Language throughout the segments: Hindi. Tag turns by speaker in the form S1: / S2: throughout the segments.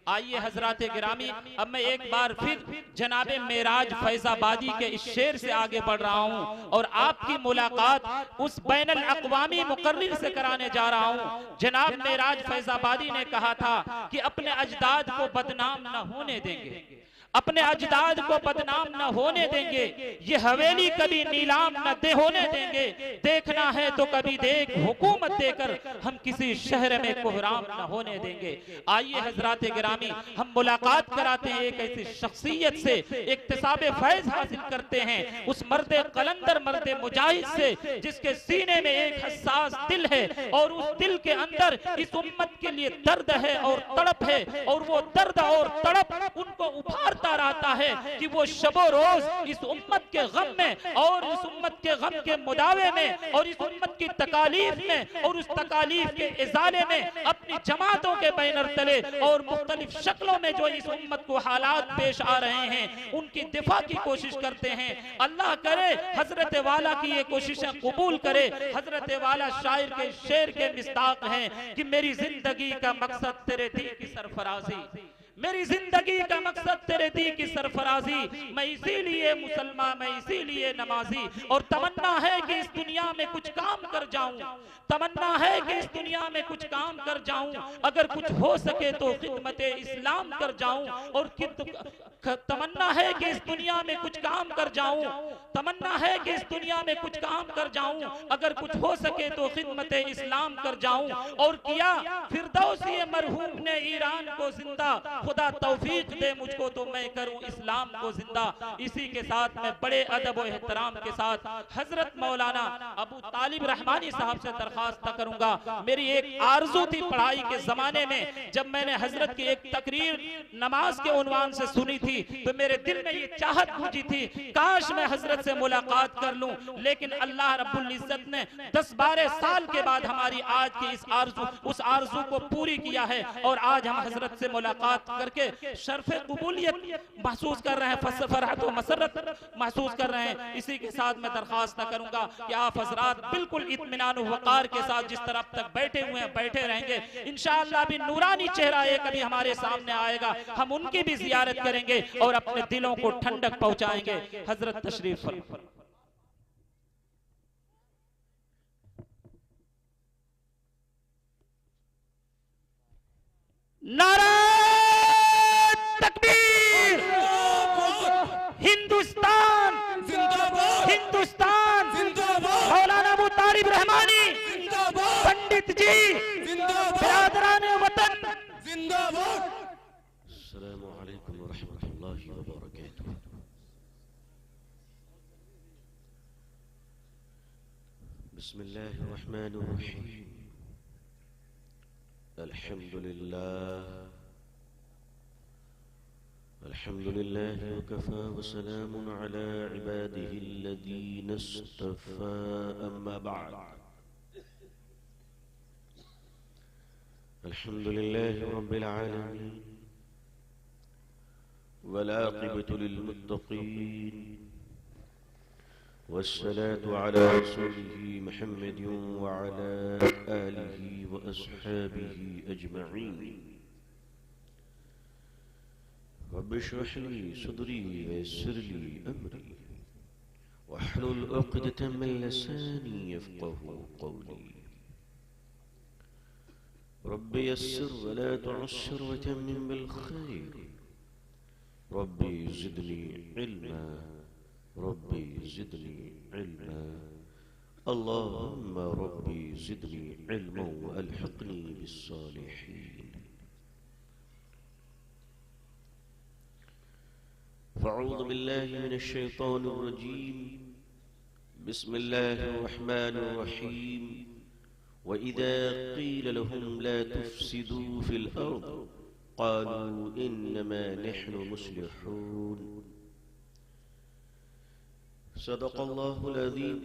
S1: आइए हजरात गिरामी, अब मैं एक बार फिर जनाबे मेराज फैजाबादी के इस शेर से आगे बढ़ रहा हूँ और आपकी मुलाकात उस बैनुल अक़वामी मुकर्रिर से कराने जा रहा हूँ। जनाब मेराज फैजाबादी ने कहा था कि अपने अजदाद को बदनाम न होने देंगे, अपने अजदाद को बदनाम न होने देंगे, ये हवेली कभी नीलाम न दे होने देंगे, देखना है तो कभी देख हुकूमत देकर हम किसी शहर में कोहराम न होने देंगे। आइए हजरात गिरामी, हम मुलाकात कराते हैं एक ऐसी शख्सियत से, इक्तिसाबे फैज हासिल करते हैं उस मर्दे कलंदर, मर्दे मुजाहिद से जिसके सीने में एक हसास दिल है और उस दिल के अंदर इस उम्मत के लिए दर्द है और तड़प है, और वो दर्द और तड़प उनको उभारता रहता है कि वो शबो रोज इस उम्मत के गम में और इस उम्मत के गम के मुदावे में और इस उम्मत की तकालीफ में और उस तकालीफ के इजाले में अपनी जमातों के बैनर तले और मुख्तलिफ शक्लों में जो इस उम्मत को हालात पेश आ रहे हैं उनकी दिफा की कोशिश करते हैं। अल्लाह करे हजरत वाला की ये कोशिशें कबूल करे। हजरत वाला शायर के शेर के मिस्ताक हैं कि मेरी जिंदगी का मकसद तेरे दी की सरफराजी, मेरी जिंदगी का मकसद तेरे दी की सरफराजी, मैं इसीलिए मुसलमान, मैं इसीलिए नमाजी, और तमन्ना है कि इस दुनिया में कुछ काम कर जाऊं, तमन्ना है कि इस दुनिया में कुछ काम कर जाऊं, अगर कुछ हो सके तो खिदमते इस्लाम कर जाऊं, और तमन्ना है कि इस दुनिया में कुछ काम कर जाऊं, तमन्ना है कि इस दुनिया में कुछ काम कर जाऊं, अगर कुछ हो सके तो खिदमते इस्लाम कर जाऊं। और किया फिरदौसी मरहूम ने ईरान को जिंदा, खुदा तौफीक दे मुझको तो मैं करूं इस्लाम को जिंदा। इसी के साथ मैं बड़े अदब और एहतराम के साथ हजरत मौलाना अबू तालिब रहमानी साहब से दरखास्त करूंगा। मेरी एक आरजू थी पढ़ाई के जमाने में, जब मैंने हजरत की एक तकरीर नमाज के उन्वान से सुनी थी तो मेरे दिल में ये चाहत गूंजी थी काश मैं हजरत से मुलाकात कर लूं, लेकिन अल्लाह रब्बुल इज्जत ने 10-12 साल के बाद हमारी आज की इस उस आरजू को पूरी किया है और आज हम हजरत से मुलाकात करके शर्फे कबूलियत महसूस कर रहे हैं, फरहत व मसरत महसूस कर रहे हैं। इसी के साथ मैं दरखास्त करूंगा कि आप हजरात बिल्कुल इत्मीनान वक़ार के साथ जिस तरफ तक बैठे हुए हैं बैठे रहेंगे। इंशाअल्लाह भी नूरानी चेहरा एक अभी हमारे सामने आएगा, हम उनकी भी जियारत करेंगे और अपने दिलों को ठंडक पहुंचाएंगे। हजरत तशरीफ फरमा। नारा तकबीर, हिंदुस्तान जिंदाबाद, हिंदुस्तान जिंदाबाद, मौलाना अबू तालिब रहमानी जिंदाबाद, पंडित जी जिंदाबाद, बिरादरान वतन जिंदाबाद।
S2: अस्सलामु अलैकुम व रहमतुल्लाहि व बरकातुहू। बिस्मिल्लाहिर रहमानिर रहीम। अल्हम्दुलिल्लाह वकफ़ा वसलामुन अला इबादिहिल्लज़ीना इस्तफ़ा, अम्मा बअद। अल्हम्दुलिल्लाहि रब्बिल आलमीन वल आक़िबतु लिल्मुत्तक़ीन वस्सलातु अला रसूलिही मुहम्मदिन व अला आलिही व अस्हाबिही अजमईन। रब्बि इश्रह ली सदरी वयस्सिर ली अमरी वहलुल उक़दतम मिन लिसानी यफ़क़हू क़ौली। रब्बि यस्सिर वला तुअस्सिर वतम्मिम बिल खैर। Rabbi ज़िदनी इल्मा, rabbi ज़िदनी इल्मा। अल्लाहुम्मा रब्बि ज़िदनी इल्मन व अल्हिक़नी बिस्सालिहीन। फ़अऊज़ु बिल्लाहि मिनश्शैतानिर रजीम। बिस्मिल्लाहिर रहमानिर रहीम। वइज़ा क़ील लहुम ला तुफ़सिदू फ़िल अर्ज़ क़ालू इन्नमा नहनु मुस्लिहून। सदक़ल्लाहुल अज़ीम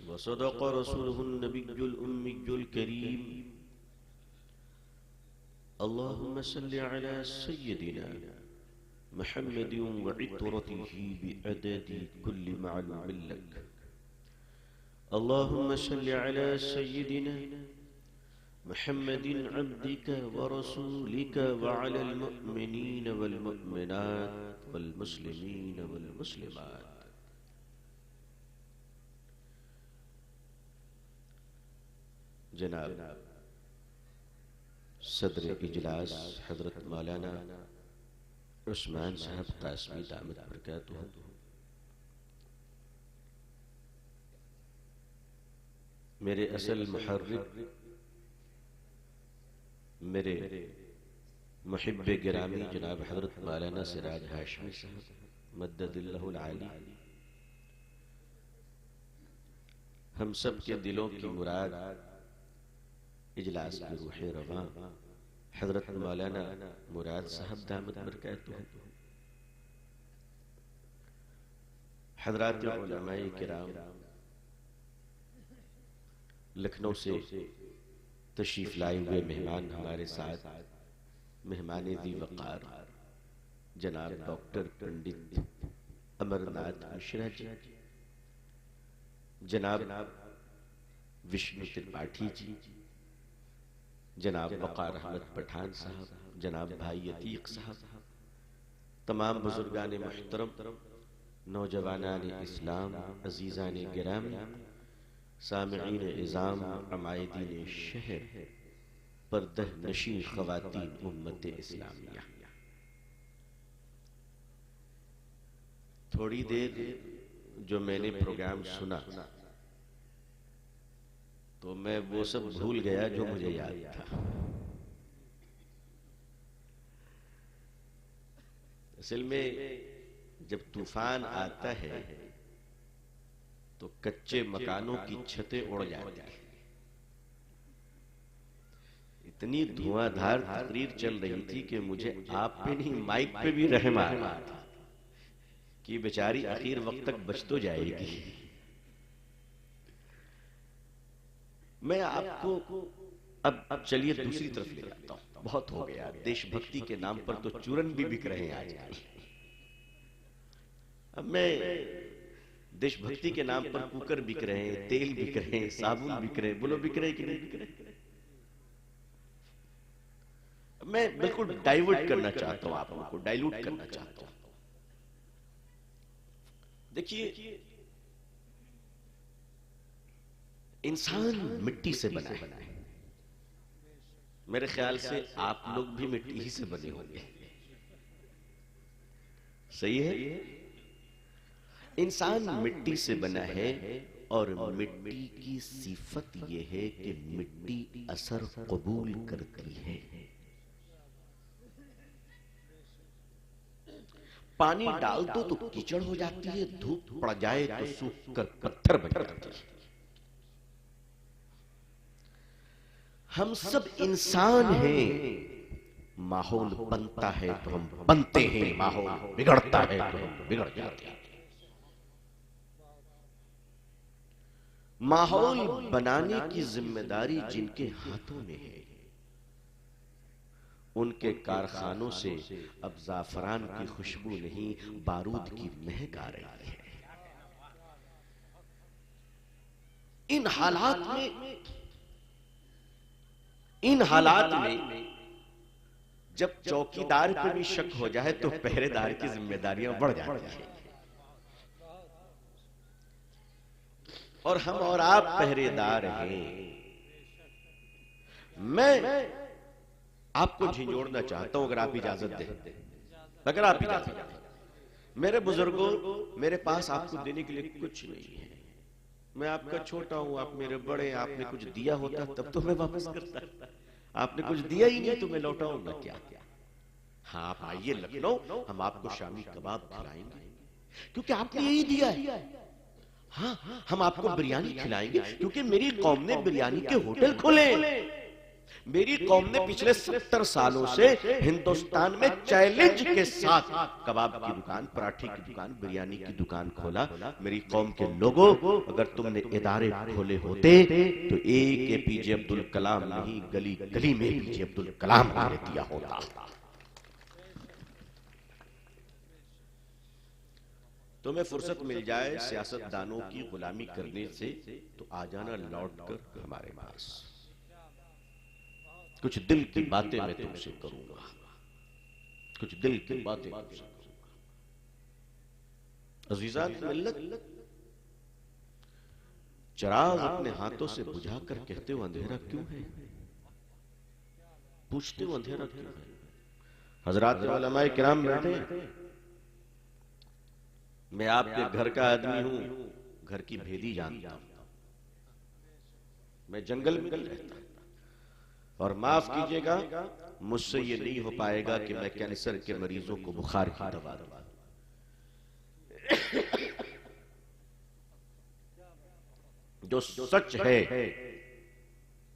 S2: व सदक़ रसूलुहुन नबियुल उम्मियुल करीम। अल्लाहुम्मा सल्लि अला सय्यिदिना मुहम्मदिन व इत्रतिही बिअददी कुल्लि मालूमिन लक। अल्लाहुम्मा सल्लि अला सय्यिदिना मुहम्मदिन अब्दिक व रसूलिक व अलल मुमिनीन वल मुमिनात वल मुस्लिमीन वल मुस्लिमात। जनाब सदर इजलास हजरत मौलाना उस्मान साहब कासमी दामत बरकातुहू, मेरे असल मुहर्रिर, मेरे मुहिब्बे गिरामी जनाब हजरत मौलाना सिराज हाशमी साहब मद्ददिल्लाहुल आली, हम सब के दिलों की मुराद इजलास की रूह रवां हजरत मौलाना मुराद साहब दामत बरकातुहू, हजरात उलमाए किराम, लखनऊ से तशरीफ लाए हुए मेहमान हमारे साथ, मेहमान दी वक़ार जनाब डॉक्टर पंडित अमरनाथ मिश्रा जी, जनाब विष्णु त्रिपाठी जी, जनाब वक़ार अहमद पठान साहब, जनाब भाई अतीक साहब, तमाम बुजुर्गान मुहतरम, नौजवानान इस्लाम, अजीज़ान गिरामी, सामिईन इज़ाम, अमायदीन शहर, पर्दह नशीं ख़वातीन उम्मत इस्लामिया। थोड़ी देर जो मैंने प्रोग्राम सुना तो मैं वो सब भूल गया जो मुझे याद था। असल में जब तूफान आता है तो कच्चे मकानों की छतें उड़ जाती हैं। इतनी धुआंधार तकरीर चल रही थी कि मुझे आप पे नहीं माइक पे भी रहम आ रहा था कि बेचारी आखिर वक्त तक बच तो जाएगी। मैं आपको अब चलिए दूसरी तरफ ले जाता हूं। बहुत हो गया, देशभक्ति के नाम पर तो चूरन भी बिक रहे हैं आजकल। अब मैं देशभक्ति के नाम पर कुकर बिक रहे हैं, तेल बिक रहे हैं, साबुन बिक रहे हैं, बोलो बिक रहे कि नहीं बिक रहे? मैं बिल्कुल डाइवर्ट करना चाहता हूं, आप लोगों को डाइल्यूट करना चाहता हूं। देखिए, इंसान मिट्टी से बना है। मेरे ख्याल से आप लोग भी मिट्टी ही से बने होंगे, सही है? इंसान मिट्टी से बना है और मिट्टी की सिफत यह है कि मिट्टी असर कबूल करती है। पानी डाल दो तो कीचड़ हो जाती है, धूप पड़ जाए तो सूख कर पत्थर बन जाती है। हम सब इंसान हैं, माहौल बनता है तो हम बनते हैं, माहौल बिगड़ता है तो हम बिगड़ जाते हैं। माहौल बनाने की जिम्मेदारी जिनके हाथों में है, उनके कारखानों से अब जाफरान की खुशबू नहीं, बारूद की महक आ रही है। इन हालात में जब चौकीदार पे भी शक हो जाए तो पहरेदार की जिम्मेदारियां बढ़ जाती हैं। और हम और आप पहरेदार हैं। मैं आपको झिंझोड़ना चाहता हूं, अगर आप इजाजत दें, अगर आप इजाजत दें। मेरे बुजुर्गों, मेरे पास आपको देने के लिए कुछ नहीं है। मैं आपका छोटा हूं, आप मेरे बड़े, आपने कुछ दिया होता तब तो मैं वापस करता। आपने कुछ दिया ही नहीं तो मैं लौटाऊंगा क्या? हाँ, आप आइए लखनऊ, हम आपको शामी कबाब खिलाएंगे क्योंकि आपने यही दिया है। हाँ, हम आपको बिरयानी खिलाएंगे क्योंकि मेरी कौम ने बिरयानी के होटल खोले। मेरी कौम ने पिछले 70 सालों से हिंदुस्तान में चैलेंज के साथ कबाब की दुकान, पराठे की दुकान, बिरयानी की दुकान खोला। मेरी कौम के लोगों, अगर तुमने इदारे खोले होते तो एक एपीजे अब्दुल कलाम नहीं, गली गली में एपीजे अब्दुल कलाम ने दिया होता। तुम्हें फुर्सत मिल जाए सियासतदानों की गुलामी करने से तो आ जाना लौट कर हमारे पास। कुछ दिल की बातें मैं तुमसे करूंगा, कुछ दिल की बातें तुमसे करूंगा। अजीजान मिल्लत, चिराग अपने हाथों से बुझाकर कहते हो अंधेरा क्यों है, पूछते हो अंधेरा क्यों है। हजरात उलमाए किराम बैठे, मैं आपके घर का आदमी हूं, घर की भेदी जानता हूं, मैं जंगल में नहीं रहता, और माफ कीजिएगा मुझसे ये नहीं हो पाएगा कि मैं कैंसर के मरीजों को बुखार की दवा दूं। जो सच है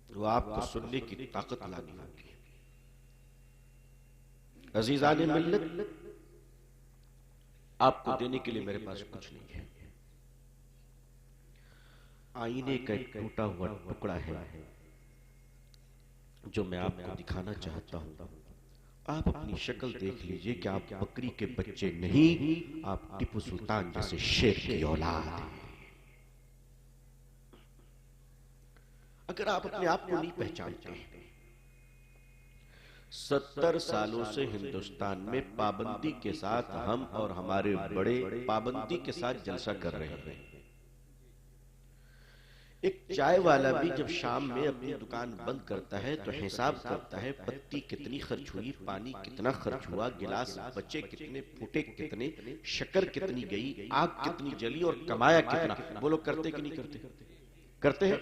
S2: वो आपको सुनने की ताकत लानी होगी। अजीजान मिल्लत, आपको देने के लिए मेरे पास कुछ नहीं है। आईने का एक टूटा हुआ टुकड़ा है जो मैं आपको दिखाना चाहता हूं। आप अपनी शक्ल देख लीजिए कि आप बकरी के बच्चे नहीं, आप टीपू सुल्तान जैसे शेर की औलाद हैं। अगर आप अपने आप को नहीं पहचानते, 70 सालों से हिंदुस्तान में पाबंदी के साथ हम और हमारे बड़े पाबंदी के साथ जलसा कर रहे हैं। एक चाय वाला भी जब शाम में अपनी दुकान बंद करता है तो हिसाब करता है पत्ती कितनी खर्च हुई, पानी कितना खर्च हुआ, गिलास बचे कितने, फूटे कितने, शक्कर कितनी गई, आग कितनी जली और कमाया कितना। वो लोग करते कि नहीं करते? करते हैं।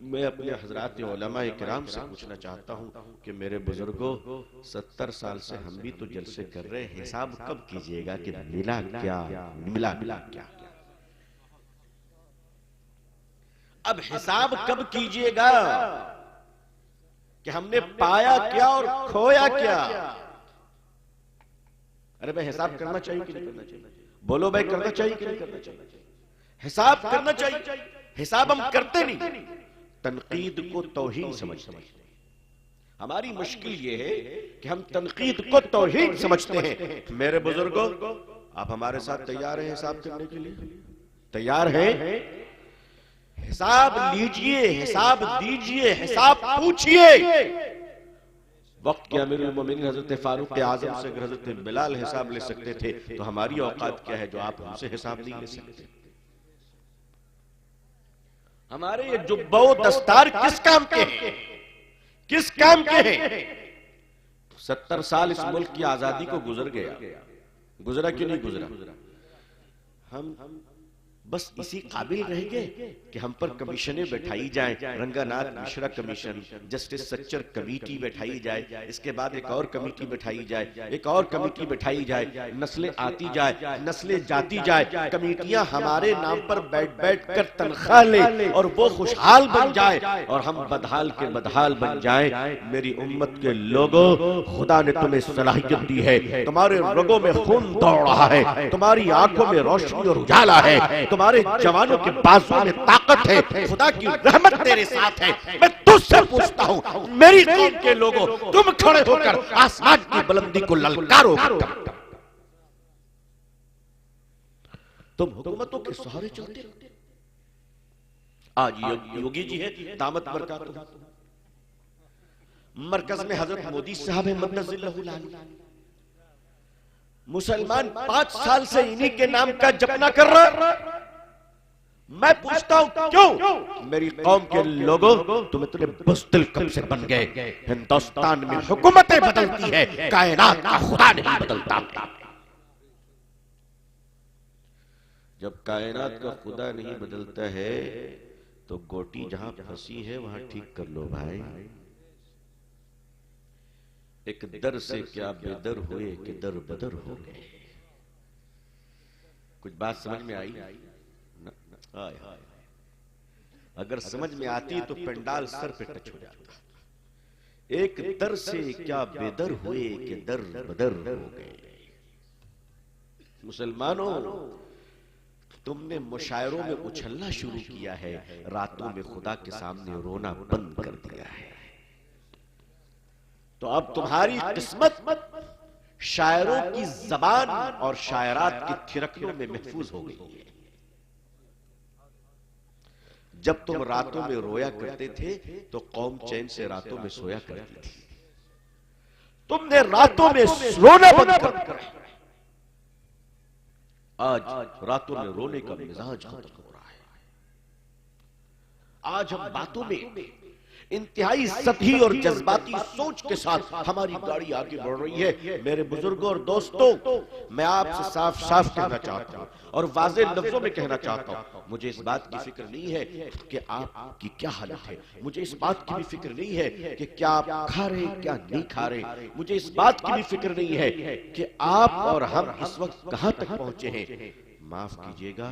S2: मैं अपने हजरात उलमा किराम से पूछना चाहता हूं कि मेरे बुजुर्गों, 70 साल से हम भी तो जलसे कर रहे हैं, हिसाब कब कीजिएगा कि मिला क्या, मिला क्या। अब हिसाब कब कीजिएगा कि हमने पाया क्या और खोया क्या। अरे भाई हिसाब करना चाहिए कि नहीं करना चाहिए? बोलो भाई, करना चाहिए कि नहीं करना चाहिए? हिसाब करना चाहिए। हिसाब हम करते नहीं, तनकीद को तौहीन समझते हैं। हमारी मुश्किल ये है कि हम तनकीद को तौहीन समझते हैं। मेरे बुजुर्गों, आप हमारे साथ तैयार हैं हिसाब करने के लिए? तैयार हैं? हिसाब लीजिए, हिसाब दीजिए, हिसाब पूछिए। वक्त के अमीरुल मोमिनीन हजरत फारूक आजम से अगर हजरत बिलाल हिसाब ले सकते थे तो हमारी औकात क्या है जो आप हमसे हिसाब नहीं ले सकते। हमारे ये जुब्बो दस्तार किस काम के हैं? किस काम के हैं? 70 साल इस मुल्क की आजादी को गुजर गया, गुजरा कि नहीं गुजरा? हम बस इसी काबिल रह गए कि हम पर कमीशनें बैठाई जाएं, Ranganath Mishra commission, justice Sachar committee बैठाई जाए, इसके बाद एक और कमेटी बैठाई जाए, एक और कमेटी बैठाई जाए, नस्लें आती जाए, नस्लें जाती जाए, कमेटियां हमारे नाम पर बैठ बैठ कर तनख्वाह ले और वो खुशहाल बन जाए और हम बदहाल के बदहाल बन जाए। मेरी उम्मत के लोगों, खुदा ने तुम्हें सलाहियत दी है, तुम्हारे रगों में खून दौड़ रहा है, तुम्हारी आंखों में रोशनी और उजाला है, तुम्हारे जवानों के बाजुओं में ताकत है, खुदा की रहमत तेरे साथ है। मैं तुझसे पूछता हूं मेरी कौम के लोगों, तुम खड़े होकर आसमान की बुलंदी को ललकारो। तुम हुकूमतों के सहारे चलते रहते। आज योगी जी है, दामत बरकातुहू, मरकज में हजरत मोदी साहब है, मद्दजिल्लहुल आली। मुसलमान 5 साल से इन्हीं के नाम का जपना कर रहा। मैं पूछता हूं क्यों? मेरी कौम के लोगों, तुम इतने बुज़दिल कब से बन गए? हिंदुस्तान में हुकूमतें बदलती है, कायनात का खुदा नहीं बदलता। जब कायनात का खुदा नहीं बदलता है तो गोटी जहां फंसी है वहां ठीक कर लो भाई। एक दर से क्या बेदर हुए कि दर बदर हो गए। कुछ बात समझ में आई? आय हाय, अगर समझ में आती तो पंडाल सर पे टच हो जाता। एक दर से क्या बेदर हुए कि दर बदर हो गए। मुसलमानों, तुमने मुशायरों में उछलना शुरू किया है, रातों में खुदा के सामने रोना बंद कर दिया है। तो अब तुम्हारी किस्मत शायरों की जबान और शायरात के थिरकनों में महफूज हो गई है। जब तुम रातों में रोया करते थे तो कौम चैन से रातों में सोया करती थी। तुमने रातों में रोना बंद कर दिया। आज रातों में रोने का मिजाज खत्म हो रहा है। आज हम बातों में इंतहाई सतही और जज्बाती सोच के साथ हमारी गाड़ी आगे बढ़ रही है। मेरे बुजुर्गों और दोस्तों, मैं आपसे साफ साफ कहना चाहता हूं और वाज़ेह लफ्जों में कहना चाहता हूं, मुझे इस बात की फिक्र नहीं है कि आपकी क्या हालत है। मुझे इस बात की भी फिक्र नहीं है कि क्या आप खा रहे क्या नहीं खा रहे। मुझे इस बात की भी फिक्र नहीं है कि आप और हम इस वक्त कहां तक पहुंचे हैं। माफ कीजिएगा,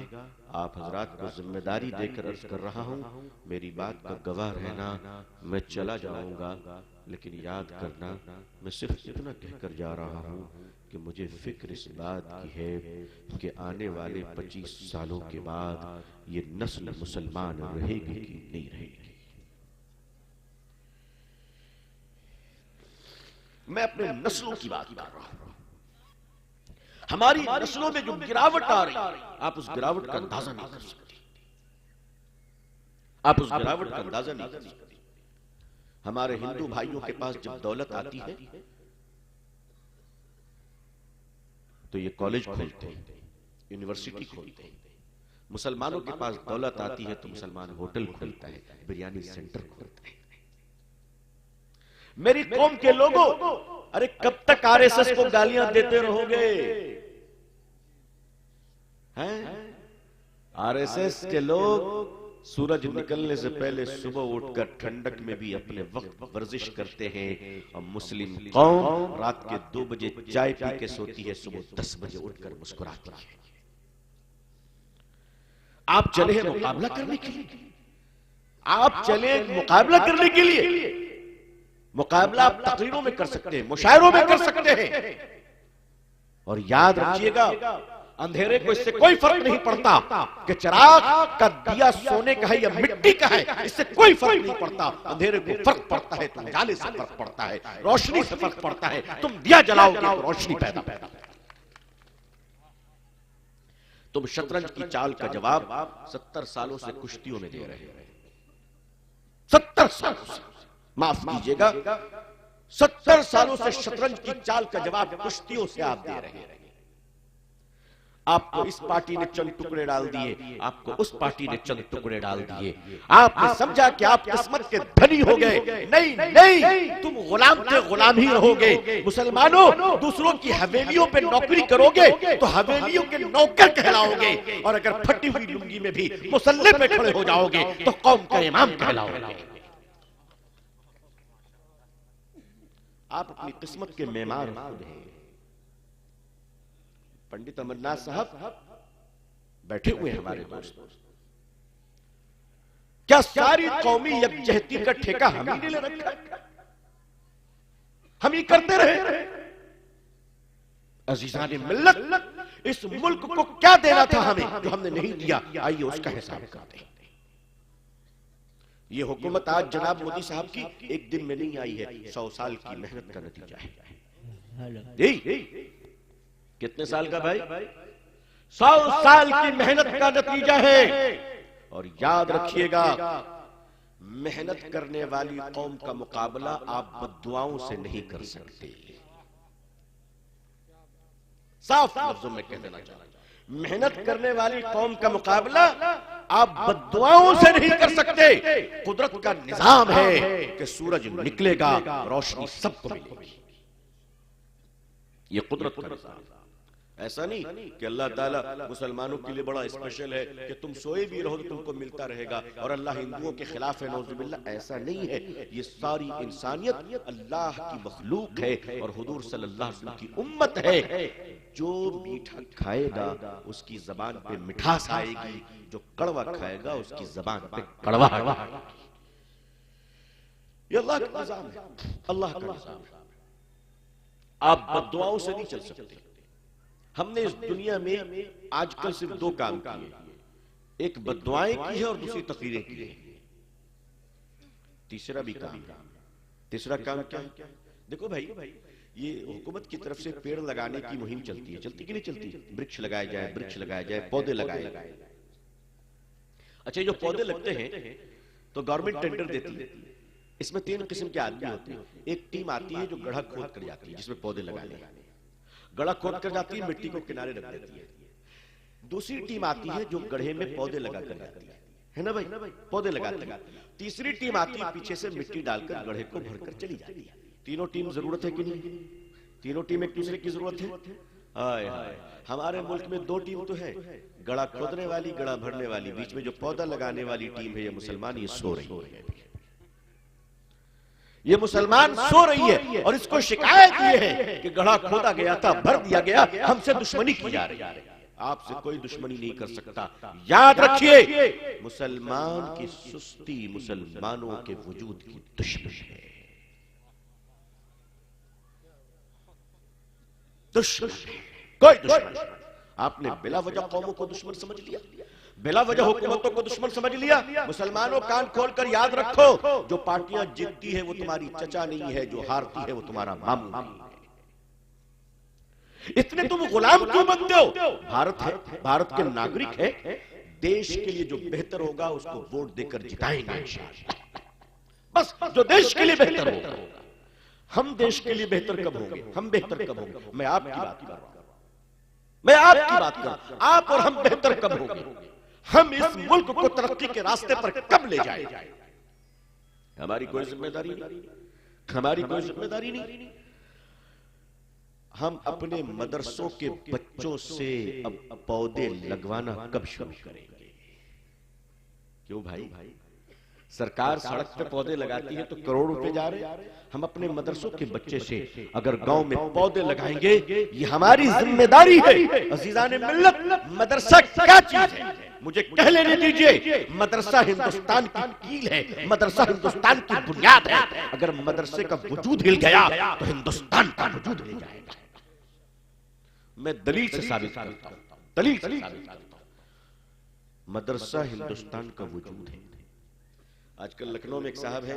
S2: आप हजरात को जिम्मेदारी देकर अर्ज कर रहा हूं, मेरी बात का गवाह रहना। मैं चला जाऊंगा, लेकिन याद करना, मैं सिर्फ इतना कहकर जा रहा हूं कि मुझे फिक्र इस बात की है कि आने वाले 25 सालों के बाद ये नस्ल मुसलमान रहेगी कि नहीं रहेगी। मैं अपने नस्लों की बात कर रहा हूं। हमारी नस्लों में जो गिरावट आ रही, आप उस गिरावट का अंदाजा नहीं कर सकते। आप उस गिरावट का अंदाजा नहीं कर सकते। हमारे हिंदू भाइयों के पास जब दौलत आती है तो ये कॉलेज खोलते हैं, यूनिवर्सिटी खोलते हैं। मुसलमानों के पास दौलत आती है तो मुसलमान होटल खोलता है, बिरयानी सेंटर खोलता है। मेरी कौम के लोगों, अरे कब तक आरएसएस को गालियां देते रहोगे? हैं? आरएसएस के लोग सूरज निकलने से पहले सुबह उठकर ठंडक में भी अपने वक्त वर्जिश करते हैं, और मुस्लिम कौम रात के 2 बजे चाय पी के सोती है, सुबह 10 बजे उठकर मुस्कुराती है। आप चले हैं मुकाबला करने के लिए, आप चले मुकाबला करने के लिए। मुकाबला आप तकरीरों में कर सकते हैं, मुशायरों में कर सकते हैं, और याद रखिएगा, अंधेरे को इससे कोई फर्क नहीं पड़ता कि चिराग का दिया सोने का है या मिट्टी का है, इससे कोई फर्क नहीं पड़ता। अंधेरे को फर्क पड़ता है तो उजाले से फर्क पड़ता है, रोशनी से फर्क पड़ता है। तुम दिया जलाओगे तो रोशनी पैदा पैदा। तुम शतरंज की चाल का जवाब 70 सालों से कुश्तियों में दे रहे हो। 70 सालों से, माफ कीजिएगा, 70 सालों से शतरंज की चाल का जवाब कुश्तियों से आप दे रहे हैं। आपको इस पार्टी ने चंद टुकड़े डाल दिए, आपको उस पार्टी ने चंद टुकड़े डाल दिए। आपने समझा कि आप किस्मत के धनी हो गए। नहीं नहीं, तुम गुलाम थे, गुलाम ही रहोगे। मुसलमानों, दूसरों की हवेलियों पे नौकरी करोगे तो हवेलियों के नौकर कहलाओगे, और अगर फटी हुई लुंगी में भी मुसल्ले पे खड़े हो जाओगे तो कौम का इमाम कहलाओगे। आप अपनी किस्मत के मेमार खुद हैं। पंडित अमरनाथ साहब बैठे हुए हैं हमारे दोस्त। क्या सारी कौमी यकजहती का ठेका हम ही ने ले रखा? हम ही करते रहे? अजीजान मिल्लत, इस मुल्क को क्या देना था हमें जो हमने नहीं दिया? आइए उसका हिसाब करते हैं। ये हुकूमत आज जनाब मोदी साहब की एक दिन में नहीं आई है, 100 साल की मेहनत का नतीजा है। कितने साल का भाई? 100 साल की मेहनत का नतीजा है। और याद रखिएगा, मेहनत करने वाली कौम का मुकाबला आप बद्दुआओं से नहीं कर सकते। साफ लफ्जों में कह देना चाहता हूं, मेहनत करने वाली कौम का मुकाबला आप बद्दुआओं से नहीं कर सकते। कुदरत का निजाम है कि सूरज निकलेगा, रोशनी सबको मिलेगी। ये कुदरत का निजाम। ऐसा नहीं कि अल्लाह ताला मुसलमानों के लिए बड़ा स्पेशल है कि तुम सोए भी रहो तो तुमको मिलता रहेगा, और अल्लाह हिंदुओं के खिलाफ है, नौजुबिल्लाह। ऐसा नहीं है। ये सारी इंसानियत अल्लाह की मखलूक है और हुजूर सल्लल्लाहु अलैहि वसल्लम की उम्मत है। जो मीठा खाएगा उसकी जबान पे मिठास आएगी, जो कड़वा खाएगा उसकी जबान पे कड़वाहट आएगी। ये अल्लाह का निजाम है, अल्लाह का निजाम है। आप बद्दुआओं से नहीं चल सकते। हमने इस दुनिया में आजकल सिर्फ 2 काम किए, एक बद्दुआएं की है और दूसरी तकरीरें की है। तीसरा भी काम है। तीसरा काम क्या है? देखो भाई, ये हुकूमत की तरफ से पेड़ लगाने की मुहिम चलती है। चलती कि नहीं चलती? वृक्ष लगाए जाए, वृक्ष लगाए जाए, पौधे लगाए। अच्छा, जो पौधे लगते हैं तो गवर्नमेंट टेंडर देती है, इसमें 3 किस्म के आदमी होते हैं। एक टीम आती है जो गड्ढा खोद कर जाती है, जिसमें पौधे लगाने, गड्ढा खोद कर जाती है, मिट्टी को किनारे रख देती है। दूसरी टीम आती है जो गड्ढे में पौधे लगा कर जाती है ना भाई, पौधे लगाती है। तीसरी टीम आती है पीछे से मिट्टी डालकर गड्ढे को भरकर चली जाती है। तीनों टीम जरूरत है कि नहीं? तीनों टीम एक दूसरे की जरूरत है। हाय हाय, हमारे मुल्क में 2 टीम तो है, गड्ढा खोदने वाली, गड्ढा भरने वाली। बीच में जो पौधा लगाने वाली टीम है, ये मुसलमान, ये सो रही है। ये मुसलमान सो रही है और इसको शिकायत ये है कि गड्ढा खोदा गया था, भर दिया गया, हमसे दुश्मनी की जा रही है। आपसे कोई दुश्मनी नहीं कर सकता। याद रखिए, मुसलमान की सुस्ती मुसलमानों के वजूद की दुश्मनी है। दुश्मन, कोई दुश्मन। आपने बिला वजह कौमों को दुश्मन समझ लिया, बिला वजह हुकूमतों को दुश्मन समझ लिया। मुसलमानों, कान खोलकर याद रखो, जो पार्टियां जीतती है वो तुम्हारी चचा नहीं है, जो हारती है वो तुम्हारा मामू है। इतने तुम गुलाम क्यों बनते हो? भारत है, भारत के नागरिक है, देश के लिए जो बेहतर होगा उसको वोट देकर जिताएंगे बस। जो देश के लिए बेहतर होगा। हम देश के लिए बेहतर कब होंगे? हम बेहतर कब होंगे? मैं आपकी बात कर रहा हूं, मैं आपकी बात कर रहा हूं। आप और हम बेहतर कब होंगे? हम इस मुल्क को तरक्की के रास्ते पर कब ले जाए? हमारी कोई जिम्मेदारी नहीं, हमारी कोई जिम्मेदारी नहीं। हम अपने मदरसों के बच्चों से अब पौधे लगवाना कब शुरू करेंगे? क्यों भाई? सरकार सड़क पे पौधे लगाती है तो करोड़ रुपए जा रहे हैं। हम अपने मदरसों के बच्चे से अगर गांव में पौधे लगाएंगे, ये हमारी जिम्मेदारी है। अजीजान मिल्लत, मदरसा क्या चीज है मुझे कह लेने दीजिए। मदरसा हिंदुस्तान की कील है, मदरसा हिंदुस्तान की बुनियाद है। अगर मदरसे का वजूद हिल गया तो हिंदुस्तान का वजूद हिल जाएगा। मैं दलील से साबित करता हूं, दलील से साबित करता हूं। मदरसा हिंदुस्तान का वजूद है। आजकल लखनऊ में एक साहब है,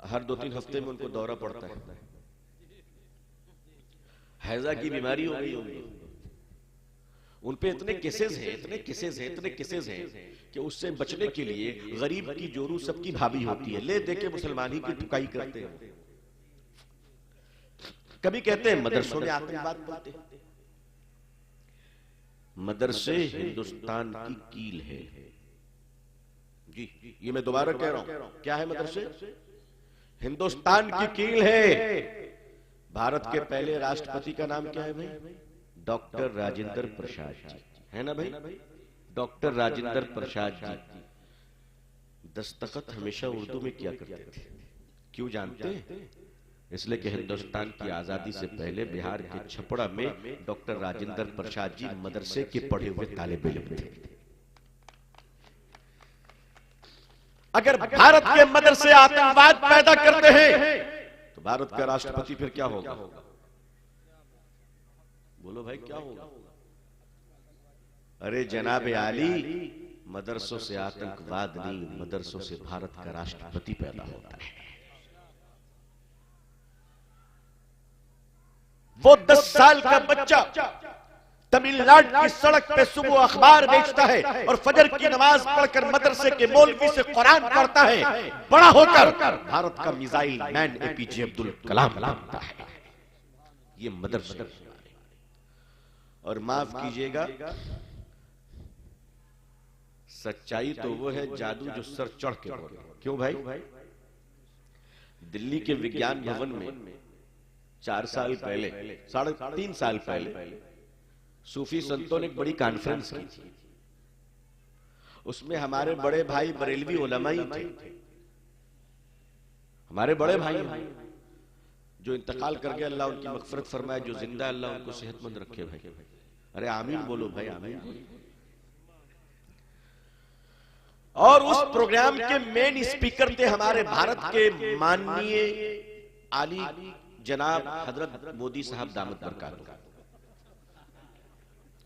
S2: हर 2-3 हफ्ते में उनको दौरा पड़ता है। हैजा की बीमारी हो गई होगी उन पे। इतने केसेस हैं, इतने केसेस हैं, इतने केसेस हैं कि उससे बचने के लिए गरीब की जोरू सबकी भाभी होती है। ले दे के मुसलमान ही की टुकाई करते हैं। कभी कहते हैं मदरसों में आतंकवाद बोलते हैं। मदरसे हिंदुस्तान की कील है जी, ये मैं दोबारा कह रहा हूं। क्या है मदरसे? हिंदुस्तान की कील है। भारत के पहले राष्ट्रपति का नाम क्या है भाई? डॉक्टर राजेंद्र प्रसाद जी, है ना भाई? डॉक्टर राजेंद्र प्रसाद जी दस्तखत हमेशा उर्दू में किया करते थे। क्यों जानते हैं? इसलिए कि हिंदुस्तान की आजादी से पहले बिहार के छपड़ा में डॉक्टर राजेंद्र प्रसाद जी मदरसे के पढ़े हुए तालिब इल्म थे। अगर भारत के मदरसे आतंकवाद पैदा करते हैं तो भारत का राष्ट्रपति फिर क्या होगा? बोलो भाई, क्या होगा? अरे जनाबे आली, मदरसों से आतंकवाद नहीं, मदरसों से भारत का राष्ट्रपति पैदा होता है। वो 10 साल का बच्चा तमिलनाडु की सड़क पे सुबह अखबार बेचता है और फजर की नमाज पढ़कर मदरसे के मौलवी से कुरान पढ़ता है। बड़ा होकर भारत का missile man APJ Abdul Kalam बनता है। ये मदरसा। और माफ कीजिएगा, सच्चाई तो वो है जादू जो सर चढ़ के बोले। क्यों भाई? दिल्ली के विज्ञान भवन में 4 साल पहले, 3.5 साल पहले सूफी संतों ने एक बड़ी कॉन्फ्रेंस की थी। उसमें हमारे बड़े भाई बरेलवी उलमा ही थे। हमारे बड़े भाई जो इंतकाल कर गए, अल्लाह उनकी मगफरत फरमाए। जो जिंदा, अल्लाह उनको सेहतमंद रखे भाई। अरे आमीन बोलो भाई, आमीन। और उस प्रोग्राम के मेन स्पीकर थे हमारे भारत के माननीय आली जनाब हजरत मोदी साहब दामद बरकातहू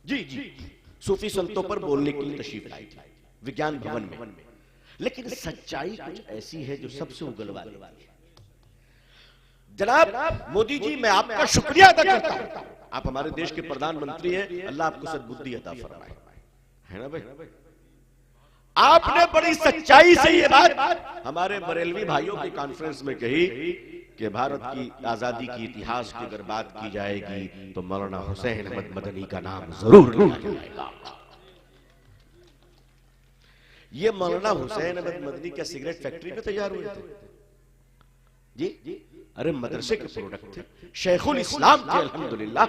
S2: जी। सूफी संतों पर बोलने के लिए तशरीफ लाई थी विज्ञान भवन में। लेकिन सच्चाई कुछ ऐसी है जो सबसे उगलवाने वाली है। जनाब मोदी जी, मैं आपका शुक्रिया अदा करता हूं। आप हमारे देश के प्रधानमंत्री हैं, अल्लाह आपको सद्बुद्धि अता फरमाए, है ना भाई? आपने बड़ी सच्चाई से ये बात हमारे बरेलवी भाइयों की कॉन्फ्रेंस में कही कि भारत की आजादी की इतिहास की अगर बात की जाएगी तो मौलाना हुसैन अहमद मदनी का नाम जरूर लिया जाएगा। ये मौलाना हुसैन अहमद मदनी क्या सिगरेट फैक्ट्री में तैयार हुए थे जी? अरे मदरसे के प्रोडक्ट थे, शेखुल इस्लाम थे अल्हम्दुलिल्लाह।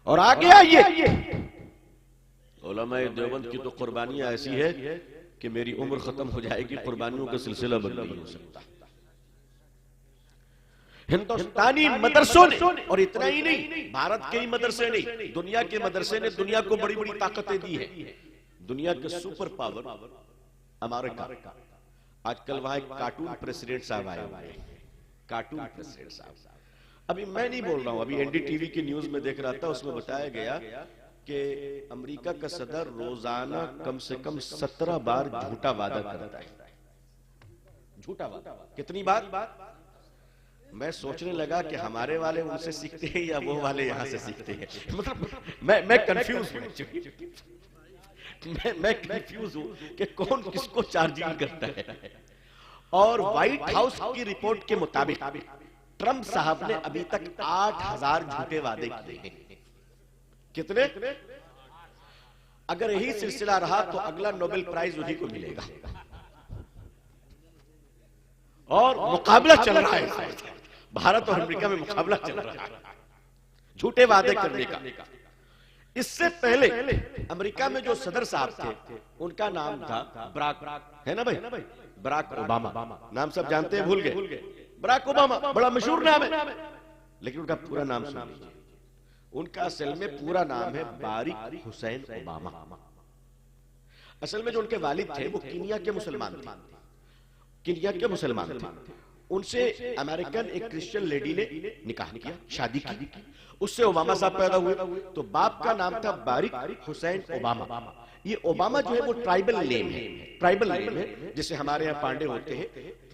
S2: और आगे आइए, उलमाए देवबंद की तो कुर्बानियां ऐसी है कि मेरी उम्र खत्म हो जाएगी, कुर्बानियों का सिलसिला बंद नहीं हो सकता। हिंदुस्तानी मदरसों ने, और इतना ही नहीं, भारत के ही मदरसे नहीं, दुनिया के मदरसे ने दुनिया को बड़ी बड़ी ताकतें दी है। दुनिया के सुपर पावर अमेरिका, आजकल वहां एक कार्टून प्रेसिडेंट साहब आए हुए हैं, कार्टून प्रेसिडेंट साहब। अभी मैं नहीं बोल रहा हूं, अभी एनडीटीवी की न्यूज में देख रहा था, उसमें बताया गया कि अमेरिका का सदर रोजाना कम से कम 17 बार झूठा वादा करता है। झूठा वादा कितनी बार? मैं सोचने लगा कि हमारे वाले उनसे सीखते हैं या वो वाले यहां से सीखते हैं। मतलब मैं कंफ्यूज हूं, मैं कंफ्यूज हूं कि कौन किसको चार्जिंग करता है। और व्हाइट हाउस की रिपोर्ट के मुताबिक ट्रंप साहब ने अभी तक 8000 झूठे वादे किए हैं। कितने? अगर यही सिलसिला रहा तो अगला नोबेल प्राइज उन्हीं को मिलेगा। और मुकाबला चल रहा है, भारत और अमेरिका में मुकाबला चल रहा है झूठे वादे करने का। इससे पहले अमेरिका में जो सदर साहब थे उनका नाम था बराक, है ना भाई? Barack Obama. नाम सब जानते हैं, भूल गए? बराक ओबामा बड़ा मशहूर नाम है, लेकिन उनका पूरा नाम सुन लीजिए। उनका असल में पूरा नाम है बारिक हुसैन ओबामा। असल में जो उनके वालिद थे वो कीनिया के मुसलमान थे, कीनिया के मुसलमान थे। उनसे अमेरिकन एक क्रिश्चियन लेडी ने निकाह किया, शादी की, उससे ओबामा साहब पैदा हुए। तो बाप का नाम था बारिक हुसैन ओबामा। ये ओबामा जो है वो ट्राइबल नेम है, ट्राइबल नेम है। जैसे हमारे यहाँ पांडे होते हैं,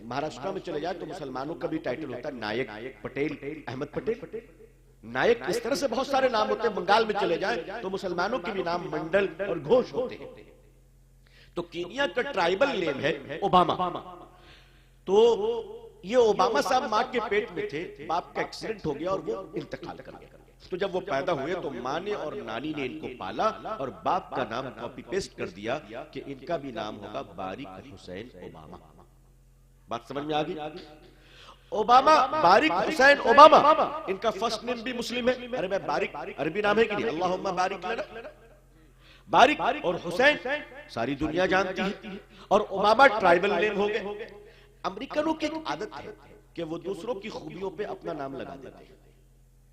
S2: महाराष्ट्र में चले जाए तो मुसलमानों का भी टाइटल होता है नायक, पटेल, अहमद पटेल, नायक। इस तरह से बहुत सारे नाम होते हैं। बंगाल में चले जाए तो मुसलमानों के भी नाम मंडल और घोष होते हैं। तो कीनिया का ट्राइबल नेम है ओबामा। तो ये ओबामा साहब मां के पेट में थे, बाप का एक्सीडेंट हो गया और वो इंतकाल कर गया। तो जब वो पैदा हुए तो मां ने और नानी ने इनको पाला और बाप का नाम कॉपी पेस्ट कर दिया कि इनका भी नाम होगा बारिक हुसैन ओबामा। बात समझ में आ गई? ओबामा, बारिक हुसैन ओबामा, इनका फर्स्ट नेम भी मुस्लिम है। अरे भाई, बारिक अरबी नाम है कि नहीं? अल्लाहुम्मा बारिक लना। बारिक और हुसैन सारी दुनिया जानती है, और ओबामा ट्राइबल नेम हो गए। अमेरिकनों की एक आदत है कि वो दूसरों की खूबियों पे अपना नाम लगा देते हैं।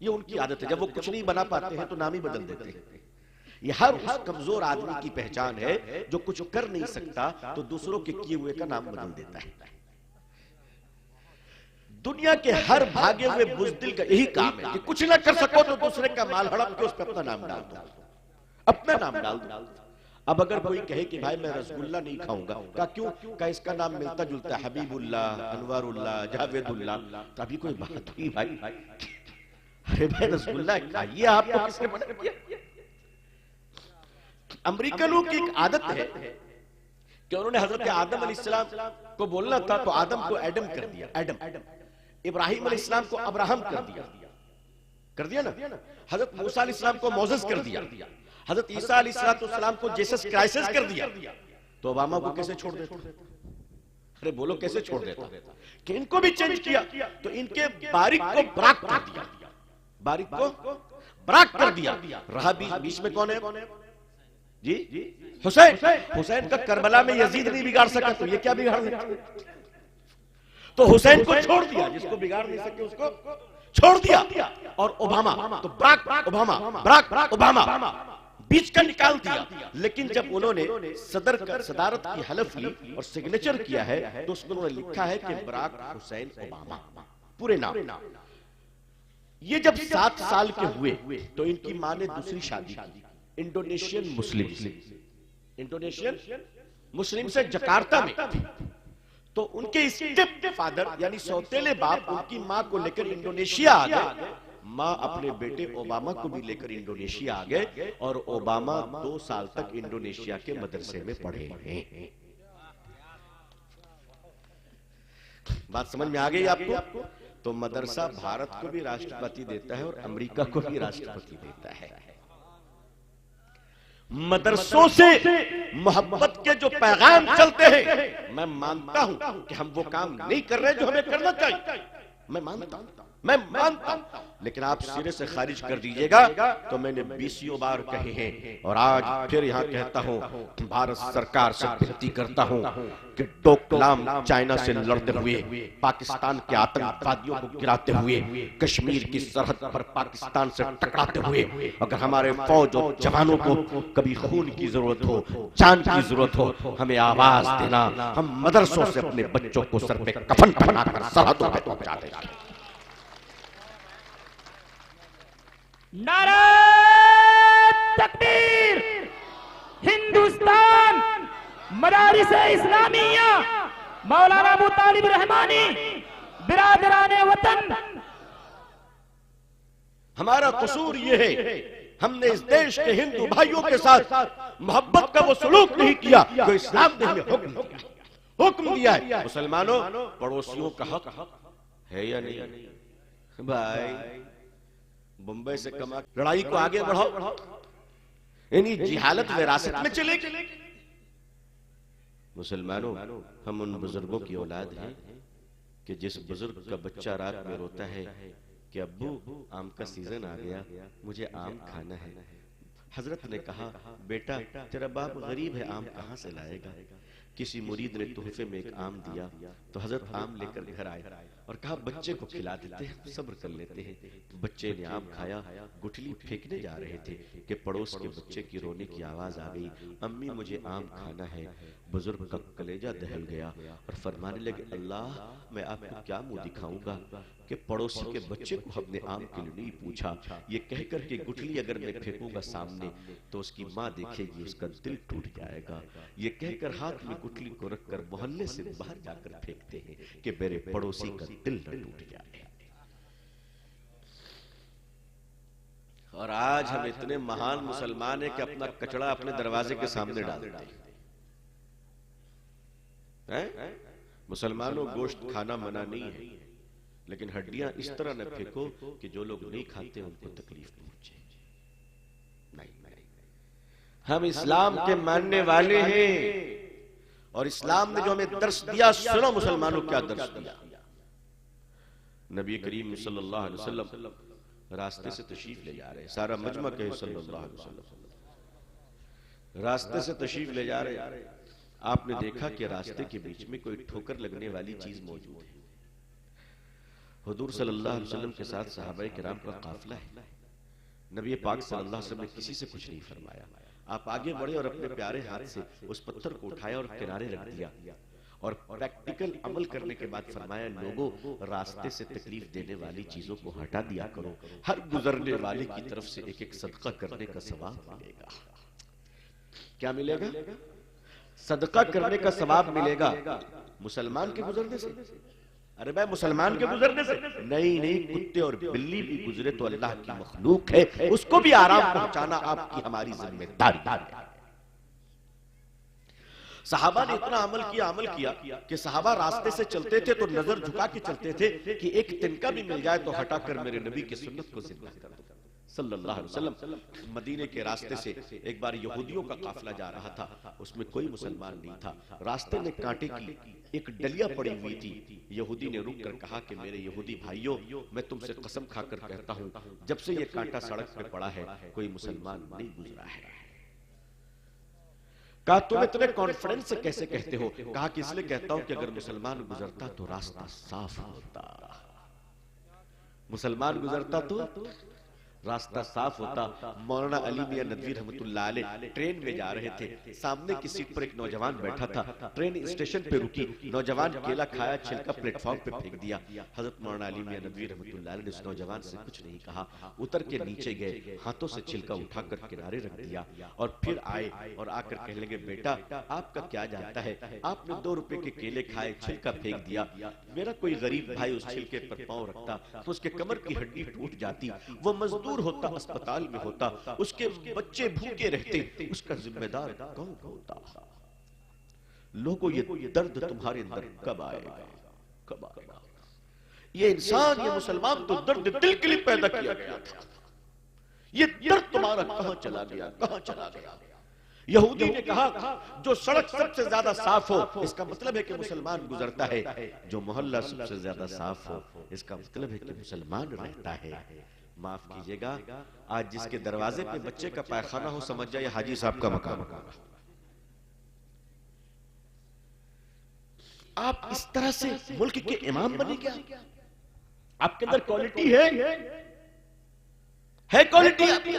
S2: ये उनकी आदत है, जब वो कुछ नहीं बना पाते हैं तो नाम ही बदल देते हैं। ये हर उस कमजोर आदमी की पहचान है जो कुछ कर नहीं सकता तो दूसरों के किए हुए का नाम बदल देता है। दुनिया के हर भागे हुए बुज़दिल का यही काम है कि कुछ ना कर सको तो दूसरे का माल हड़प के उस पर अपना नाम डाल दो, अपना नाम डाल दो। अब अगर कोई कहे कि भाई मैं रसगुल्ला नहीं खाऊंगा, का क्यों? का इसका नाम मिलता जुलता है, हबीबुल्लाह, अनवरुल्लाह, जावेदुल्लाह। तभी कोई बात हुई भाई, अरे भाई रसगुल्ला खाइए, आपको किसने मना किया? अमेरिकनों की एक आदत है कि उन्होंने हजरत आदम अलैहिस्सलाम को बोलना था तो आदम को एडम कर दिया, एडम। इब्राहिम अलैहिस्सलाम को अब्राहम कर दिया ना। हजरत मूसा अलैहिस्सलाम को मोसेस कर दिया, हजरत ईसा अलैहिस्सलाम को जीसस क्राइस्ट कर दिया। तो ओबामा को कैसे छोड़ देता? अरे बोलो कैसे छोड़ देता? कि इनको भी चेंज किया तो इनके बारिक को बराक कर दिया, बारिक को बराक कर दिया। रहा बीच में कौन है जी? हुसैन। हुसैन का करबला में यजीद नहीं बिगाड़ सका तो ये क्या बिगाड़ सका? तो हुसैन को छोड़ दिया, जिसको बिगाड़ नहीं सके उसको छोड़ दिया। और ओबामा तो बराक ओबामा, बराक ओबामा बीच का निकाल दिया। लेकिन जब उन्होंने सदारत की हलफ ली और सिग्नेचर किया है तो उसमें उन्होंने लिखा है कि बराक हुसैन ओबामा, पूरे नाम। ये जब 7 साल के हुए तो इनकी मां ने दूसरी शादी की इंडोनेशियन मुस्लिम से, इंडोनेशियन मुस्लिम से जकार्ता में। तो उनके स्टेप फादर यानी सौतेले बाप उनकी मां को लेकर इंडोनेशिया आ गए। माँ अपने बेटे ओबामा को भी लेकर इंडोनेशिया आ गए और ओबामा 2 साल तक इंडोनेशिया के मदरसे में पढ़े हैं। बात समझ में आ गई आपको? तो मदरसा भारत को भी राष्ट्रपति देता है और अमेरिका को भी राष्ट्रपति देता है। मदरसों से मोहब्बत के जो पैगाम चलते हैं, मैं मानता हूं कि हम वो काम नहीं कर रहे जो हमें करना चाहिए, मैं मानता हूं, लेकिन आप सिरे से खारिज कर दीजिएगा तो मैंने 20 बार कहे हैं और आज फिर यहां कहता हूं, भारत सरकार से विनती करता हूं कि डोकलाम चाइना से लड़ते हुए, पाकिस्तान के आतंकवादियों को गिराते हुए, कश्मीर की सरहद पर पाकिस्तान से टकराते हुए, अगर हमारे फौज और जवानों को कभी खून की जरूरत हो, जान की जरूरत हो, हमें आवाज देना। हम मदरसों से अपने बच्चों को सर पे कफन पहनाकर सरहदों पे पहुंचा देंगे।
S1: नारा तकबीर! हिंदुस्तान मदारिस इस्लामिया, मौलाना अबू तालिब रहमानी, बिरादराने वतन। हुमारा कसूर ये है, हमने इस देश के हिंदू भाइयों के साथ मोहब्बत का वो सलूक नहीं किया जो इस्लाम ने हमें हुक्म दिया है। मुसलमानों, पड़ोसियों का हक है या नहीं? भाई मुंबई से कमा लड़ाई को आगे बढ़ाओ, यानी जिहालत विरासत में चलेगी। मुसलमानों, हम उन बुजुर्गों की औलाद हैं कि जिस बुजुर्ग का बच्चा रात में रोता है कि अब्बू आम का सीजन आ गया, मुझे आम खाना है, हजरत ने कहा बेटा तेरा बाप गरीब है, आम कहां से लाएगा? किसी मुरीद ने तोहफे में एक आम दिया तो हजरत आम लेकर घर आए और कहा बच्चे को खिला देते हैं, सब्र कर लेते हैं। बच्चे ने आम खाया, गुठली फेंकने जा रहे थे कि पड़ोस के बच्चे की रोने की आवाज आ गई, अम्मी मुझे आम खाना है। बुजुर्ग का कलेजा दहल गया और फरमाने लगे, अल्लाह मैं आपको क्या मुंह दिखाऊंगा कि पड़ोसी के बच्चे को हमने आम के लिए नहीं पूछा। ये कहकर के गुठली अगर मैं फेंकूंगा सामने तो उसकी माँ देखेगी, उसका दिल टूट जाएगा। ये कहकर हाथ में गुठली को रखकर मोहल्ले से बाहर जाकर फेंकते हैं कि मेरे पड़ोसी का दिल न टूट जाए। और आज हम इतने महान मुसलमान हैं कि अपना कचड़ा अपने दरवाजे के सामने डालते हैं। मुसलमानों, गोश्त खाना मना नहीं है, लेकिन हड्डियां इस तरह न फेंको कि जो लोग नहीं खाते उनको तकलीफ पहुंचे। नहीं, हम इस्लाम के मानने वाले हैं और इस्लाम ने जो हमें दर्श दिया, सुनो मुसलमानों क्या दर्श दिया। नबी करीम सल्लल्लाहु अलैहि वसल्लम रास्ते से तशरीफ ले जा रहे हैं, सारा मजमा कहे सल्लल्लाहु अलैहि वसल्लम रास्ते से तशरीफ ले जा रहे हैं। आपने देखा कि रास्ते के बीच में कोई ठोकर लगने वाली चीज मौजूद है। हुजूर सल्लल्लाहु अलैहि वसल्लम के साथ सहाबाए किराम का काफिला है। नबी पाक सल्लल्लाहु अलैहि वसल्लम ने किसी से कुछ नहीं फरमाया। आप आगे बढ़े और अपने प्यारे हाथ से उस पत्थर को उठाया और किनारे रख दिया और प्रैक्टिकल अमल करने के बाद फरमाया, लोगों रास्ते से तकलीफ देने वाली चीजों को हटा दिया करो, हर गुजरने वाले की तरफ से एक एक सदका करने का सवाब मिलेगा। क्या मिलेगा? सदका करने का सवाब मिलेगा। मुसलमान के गुजरने से? अरे भाई मुसलमान के गुजरने से नहीं, कुत्ते और बिल्ली भी गुजरे तो अल्लाह की मखलूक है, उसको भी आराम पहुंचाना आपकी हमारी जिम्मेदारी है। सहाबा ने इतना अमल किया कि सहाबा रास्ते से चलते थे तो नजर झुका के चलते थे कि एक तिनका भी मिल जाए तो हटाकर मेरे नबी की सुन्नत को जिंदा कर दो सल्लल्लाहु अलैहि वसल्लम। मदीने के रास्ते से एक बार यहूदियों का काफिला जा रहा था, उसमें कोई मुसलमान नहीं था। रास्ते में कांटे की एक डलिया पड़ी हुई थी। यहूदी ने रुक कर कहा कि मेरे यहूदी भाइयों, मैं तुमसे कसम खाकर कहता हूं, जब से ये कांटा सड़क पे पड़ा है कोई मुसलमान नहीं गुजरा है। कहा तुम इतने कॉन्फिडेंस से कैसे कहते हो? कहा कि इसलिए कहता हूं कि अगर मुसलमान गुजरता तो रास्ता साफ होता, मुसलमान गुजरता तो
S2: रास्ता साफ होता। मौलाना अली मियां नदवी रहमतुल्लाह अलैह ट्रेन में जा रहे थे, सामने की सीट पर एक नौजवान बैठा था। ट्रेन स्टेशन पे रुकी, नौजवान केला खाया, छिलका प्लेटफॉर्म पे फेंक दिया। हजरत मौलाना अली मियां नदवी रहमतुल्लाह अलैह ने उस नौजवान से कुछ नहीं कहा, उतर के नीचे गए, हाथों से छिलका उठाकर किनारे रख दिया और फिर आए और आकर कहने लगे, बेटा आपका क्या जाता है, आपने 2 रुपए के केले खाए, छिलका फेंक दिया। मेरा कोई गरीब भाई उस छिलके पर पांव रखता तो उसके कमर की हड्डी टूट जाती, वो मजदूर होता, अस्पताल में होता, उसके बच्चे भूखे रहते, उसका जिम्मेदार कौन होता? लोगों, ये दर्द तुम्हारे अंदर कब आएगा, कब आएगा? ये इंसान, ये मुसलमान तो दर्द दिल के लिए पैदा किया गया था। ये दर्द तुम्हारा कहां चला गया, कहां चला गया? यहूदी ने कहा, जो सड़क सबसे ज्यादा साफ हो, इसका मतलब है कि मुसलमान गुजरता है। जो मोहल्ला सबसे ज्यादा साफ हो, इसका मतलब है कि मुसलमान रहता है। माफ कीजिएगा, आज जिसके दरवाजे पे बच्चे का पैखाना हो, समझ जाए हाजी साहब का मकाम। आप इस तरह से मुल्क के इमाम बने क्या? आपके अंदर क्वालिटी है क्वालिटी आपकी?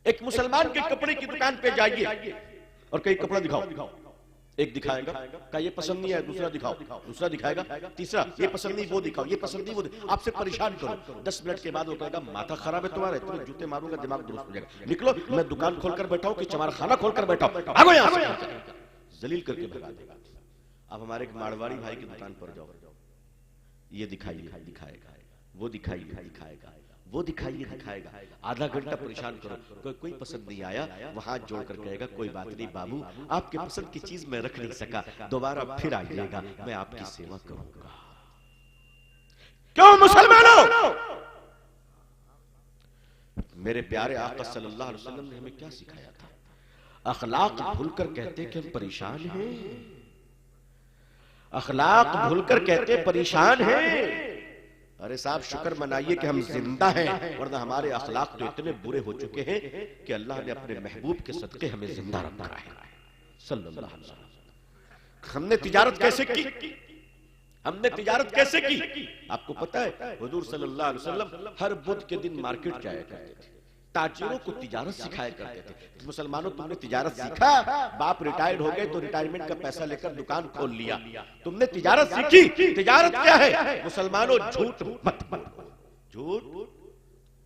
S2: एक मुसलमान के कपड़े की दुकान पे जाइए और कई कपड़ा दिखाओ, एक दिखाएगा का ये पसंद नहीं है, दूसरा दिखाओ, दूसरा दिखाएगा, तीसरा ये पसंद नहीं, वो दिखाओ, ये पसंद नहीं, वो आपसे परेशान करो। 10 मिनट के बाद वो कहेगा, माथा खराब है तुम्हारा, इतने जूते मारूंगा दिमाग दुरुस्त हो जाएगा, निकलो, मैं दुकान खोलकर बैठा हूं कि तुम्हारा खाना खोलकर बैठा हूं, भागो यहां से, जलील करके भगा देगा। अब हमारे एक मारवाड़ी भाई की दुकान पर जाओ, ये दिखाइए, दिखाएगा, वो दिखाइए, दिखाएगा, वो दिखाइए, दिखाएगा, आधा घंटा परेशान करो, कोई पसंद नहीं आया, वहां जोड़कर कहेगा, कोई बात नहीं बाबू, आपके पसंद की चीज मैं रख नहीं सका, दोबारा फिर आइएगा, मैं आपकी सेवा करूंगा। क्यों मुसलमानों? मेरे प्यारे आका सल्लल्लाहु अलैहि वसल्लम ने हमें क्या सिखाया था? अखलाक भूलकर कहते कि हम परेशान हैं, अखलाक भूलकर कहते परेशान हैं। अरे साहब, शुक्र मनाइए कि हम जिंदा हैं, वरना हमारे अखलाक तो इतने बुरे हो चुके हैं कि अल्लाह ने अपने महबूब के सदके हमें जिंदा रखा है सल्लल्लाहु अलैहि वसल्लम। हमने तिजारत कैसे की? हमने तिजारत कैसे की? आपको पता है, हुजूर सल्लल्लाहु अलैहि वसल्लम हर बुध के दिन मार्केट जाया करते थे, ताजिरों को तिजारत सिखाया करते थे। मुसलमानों, तुमने तिजारत सीखा? बाप रिटायर्ड हो गए तो रिटायरमेंट का पैसा लेकर दुकान खोल लिया, तुमने तिजारत सीखी? तिजारत क्या है? मुसलमानों, झूठ मत बोलो, झूठ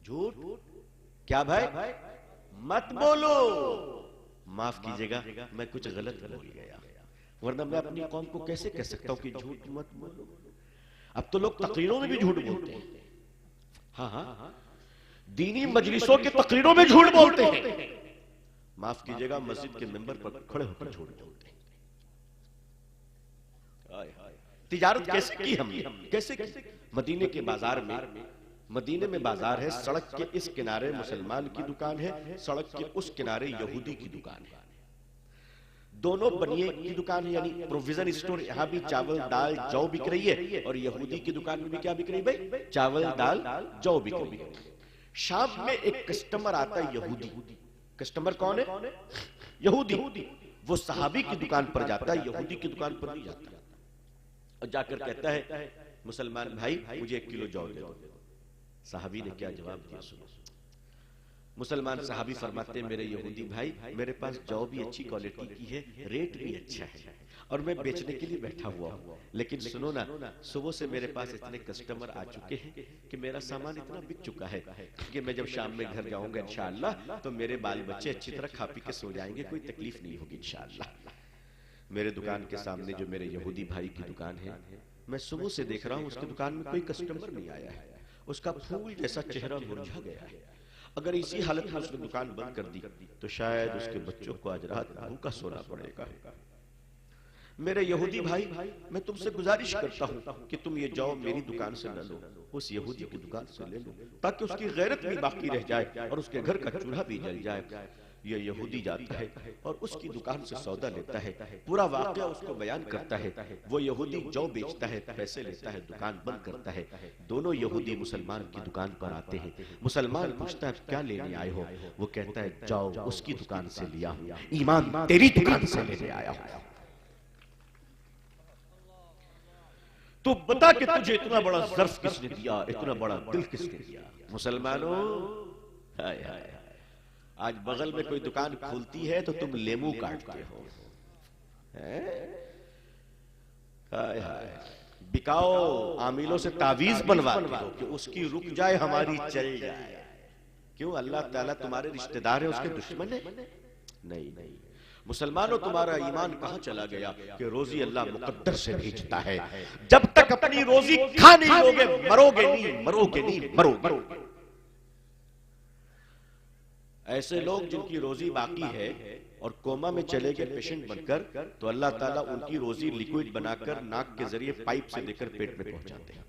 S2: झूठ क्या भाई मत बोलो। माफ कीजिएगा, मैं कुछ गलत बोल गया, वरना मैं अपनी कौम को कैसे कह सकता हूं कि झूठ मत बोलो? अब तो लोग तकरीरों में भी झूठ बोलते हैं। हाँ हाँ, दीनी मजलिसों के तकरीरों में झूठ बोलते हैं। माफ कीजिएगा, मस्जिद के मेंबर पर खड़े होकर झूठ बोलते हैं। तिजारत कैसे की हमने? कैसे की? मदीने के बाजार में, मदीने में बाजार है, सड़क के इस किनारे मुसलमान की दुकान है, सड़क के उस किनारे यहूदी की दुकान है। दोनों बनिए की दुकान है, यानी प्रोविजन स्टोर। यहाँ भी चावल दाल जौ बिक रही है और यहूदी की दुकान में भी क्या बिक रही भाई? चावल दाल जौ बिक रही है। शाम में एक कस्टमर आता है, यहूदी। कस्टमर कौन है? यहूदी। वो सहाबी की दुकान पर जाता है, यहूदी की दुकान पर नहीं जाता, और जाकर कहता है, मुसलमान भाई मुझे 1 किलो जौ दे दो। सहाबी ने क्या जवाब दिया सुनो। मुसलमान सहाबी फरमाते, मेरे यहूदी भाई, मेरे पास जौ भी अच्छी क्वालिटी की है, रेट भी अच्छा है, और मैं बेचने के लिए बैठा हुआ हूं, लेकिन सुनो ना, सुबह से मेरे पास इतने कस्टमर आ चुके हैं कि मेरा सामान इतना बिक चुका है कि मैं जब शाम में घर जाऊंगा इंशाअल्लाह तो मेरे बाल बच्चे अच्छी तरह खा पी के सो जाएंगे, कोई तकलीफ नहीं होगी इंशाअल्लाह। मेरे दुकान के सामने जो मेरे यहूदी भाई की दुकान है, मैं सुबह से देख रहा हूं उसकी दुकान में कोई कस्टमर नहीं आया है, उसका फूल जैसा चेहरा मुरझा गया है। अगर इसी हालत में उसने दुकान बंद कर दी तो शायद उसके बच्चों को आज रात भूखा सोना पड़ेगा। मेरे यहूदी भाई, मैं तुमसे गुजारिश करता हूं कि तुम ये जौ मेरी दुकान से न लो, उस यहूदी की दुकान से ले लो, ताकि उसकी गैरत भी बाकी रह जाए और उसके घर का चूल्हा भी जल जाए। ये यहूदी जाता है और उसकी दुकान से सौदा लेता है, पूरा वाकया उसको बयान करता है। वो यहूदी जौ बेचता है, पैसे लेता है, दुकान बंद करता है। दोनों यहूदी मुसलमान की दुकान पर आते हैं। मुसलमान पूछता है, क्या लेने आए हो? वो कहता है, जौ उसकी दुकान से लिया हूं, ईमान तेरी दुकान से लेने आया हूं। तू बता कि तुझे इतना बड़ा ज़र्फ किसने दिया, इतना बड़ा दिल किसने दिया। मुसलमानों, हाय हाय, आज बगल में कोई दुकान खुलती है तो तुम लेमू काटते हो, हाय हाय, बिकाओ आमिलों से तावीज बनवाते हो कि उसकी रुक जाए हमारी चल जाए। क्यों? अल्लाह ताला तुम्हारे रिश्तेदार है, उसके दुश्मन है? नहीं नहीं। मुसलमानों, तुम्हारा ईमान कहां चला गया कि रोजी अल्लाह मुकद्दर से भेजता है। जब तक अपनी रोजी खा नहीं लोगे, मरोगे नहीं, मरोगे नहीं, मरोगे। ऐसे लोग जिनकी रोजी बाकी है और कोमा में चले गए पेशेंट बनकर, तो अल्लाह ताला उनकी रोजी लिक्विड बनाकर नाक के जरिए पाइप से देकर पेट में पहुंचाते हैं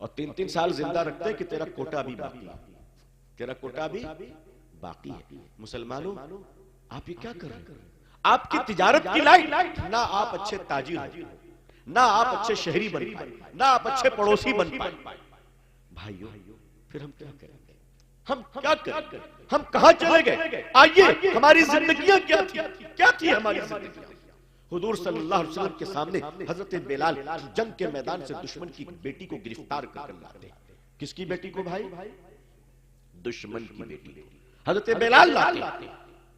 S2: और 3-3 साल जिंदा रखते हैं कि तेरा कोटा भी बाकी है, तेरा कोटा भी बाकी है। मुसलमानों, आप ये क्या कर रहे हैं? आपकी तिजारत की लाइन, ना आप अच्छे ताजिर हो, ना आप अच्छे शहरी बन पाए, ना आप अच्छे पड़ोसी बन पाए। भाइयों, फिर हम क्या करेंगे? हम क्या करें? हम कहां चले गए? आइए, हमारी जिंदगियां क्या थी? क्या थी हमारी जिंदगियां? हुजूर सल्लल्लाहु अलैहि वसल्लम के सामने हजरत बिलाल जंग के मैदान से दुश्मन की बेटी को गिरफ्तार कर लाते। किसकी बेटी को भाई? दुश्मन की बेटी को हजरत बिलाल लाते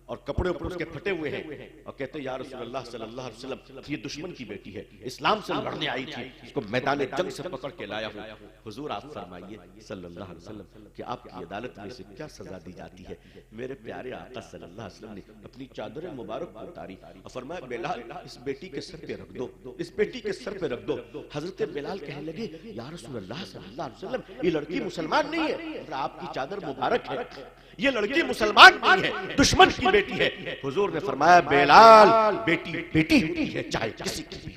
S2: और कपड़े ऊपर उसके फटे हुए हैं और कहते या रसूलल्लाह सल्लल्लाहु अलैहि वसल्लम, ये दुश्मन की बेटी है, इस्लाम से लड़ने आई थी, इसको मैदान जंग से पकड़ के लाया हूं। हुजूर आप फरमाइए सल्लल्लाहु अलैहि वसल्लम कि आपकी अदालत में से क्या सजा दी जाती है? मेरे प्यारे आका सल्लल्लाहु अलैहि वसल्लम ने अपनी चादर मुबारक को उतारी और फरमाया बिलाल, इस बेटी के सर पे रख दो, इस बेटी के सर पे रख दो। हजरत बिलाल कहने लगे या रसूलल्लाह सल्लल्लाहु अलैहि वसल्लम, ये लड़की मुसलमान नहीं है, आपकी चादर मुबारक है, ये लड़की मुसलमान नहीं है, दुश्मन की बेटी है। हुजूर ने फरमाया बिलाल, बेटी बेटी होती है, चाहे किसी की भी।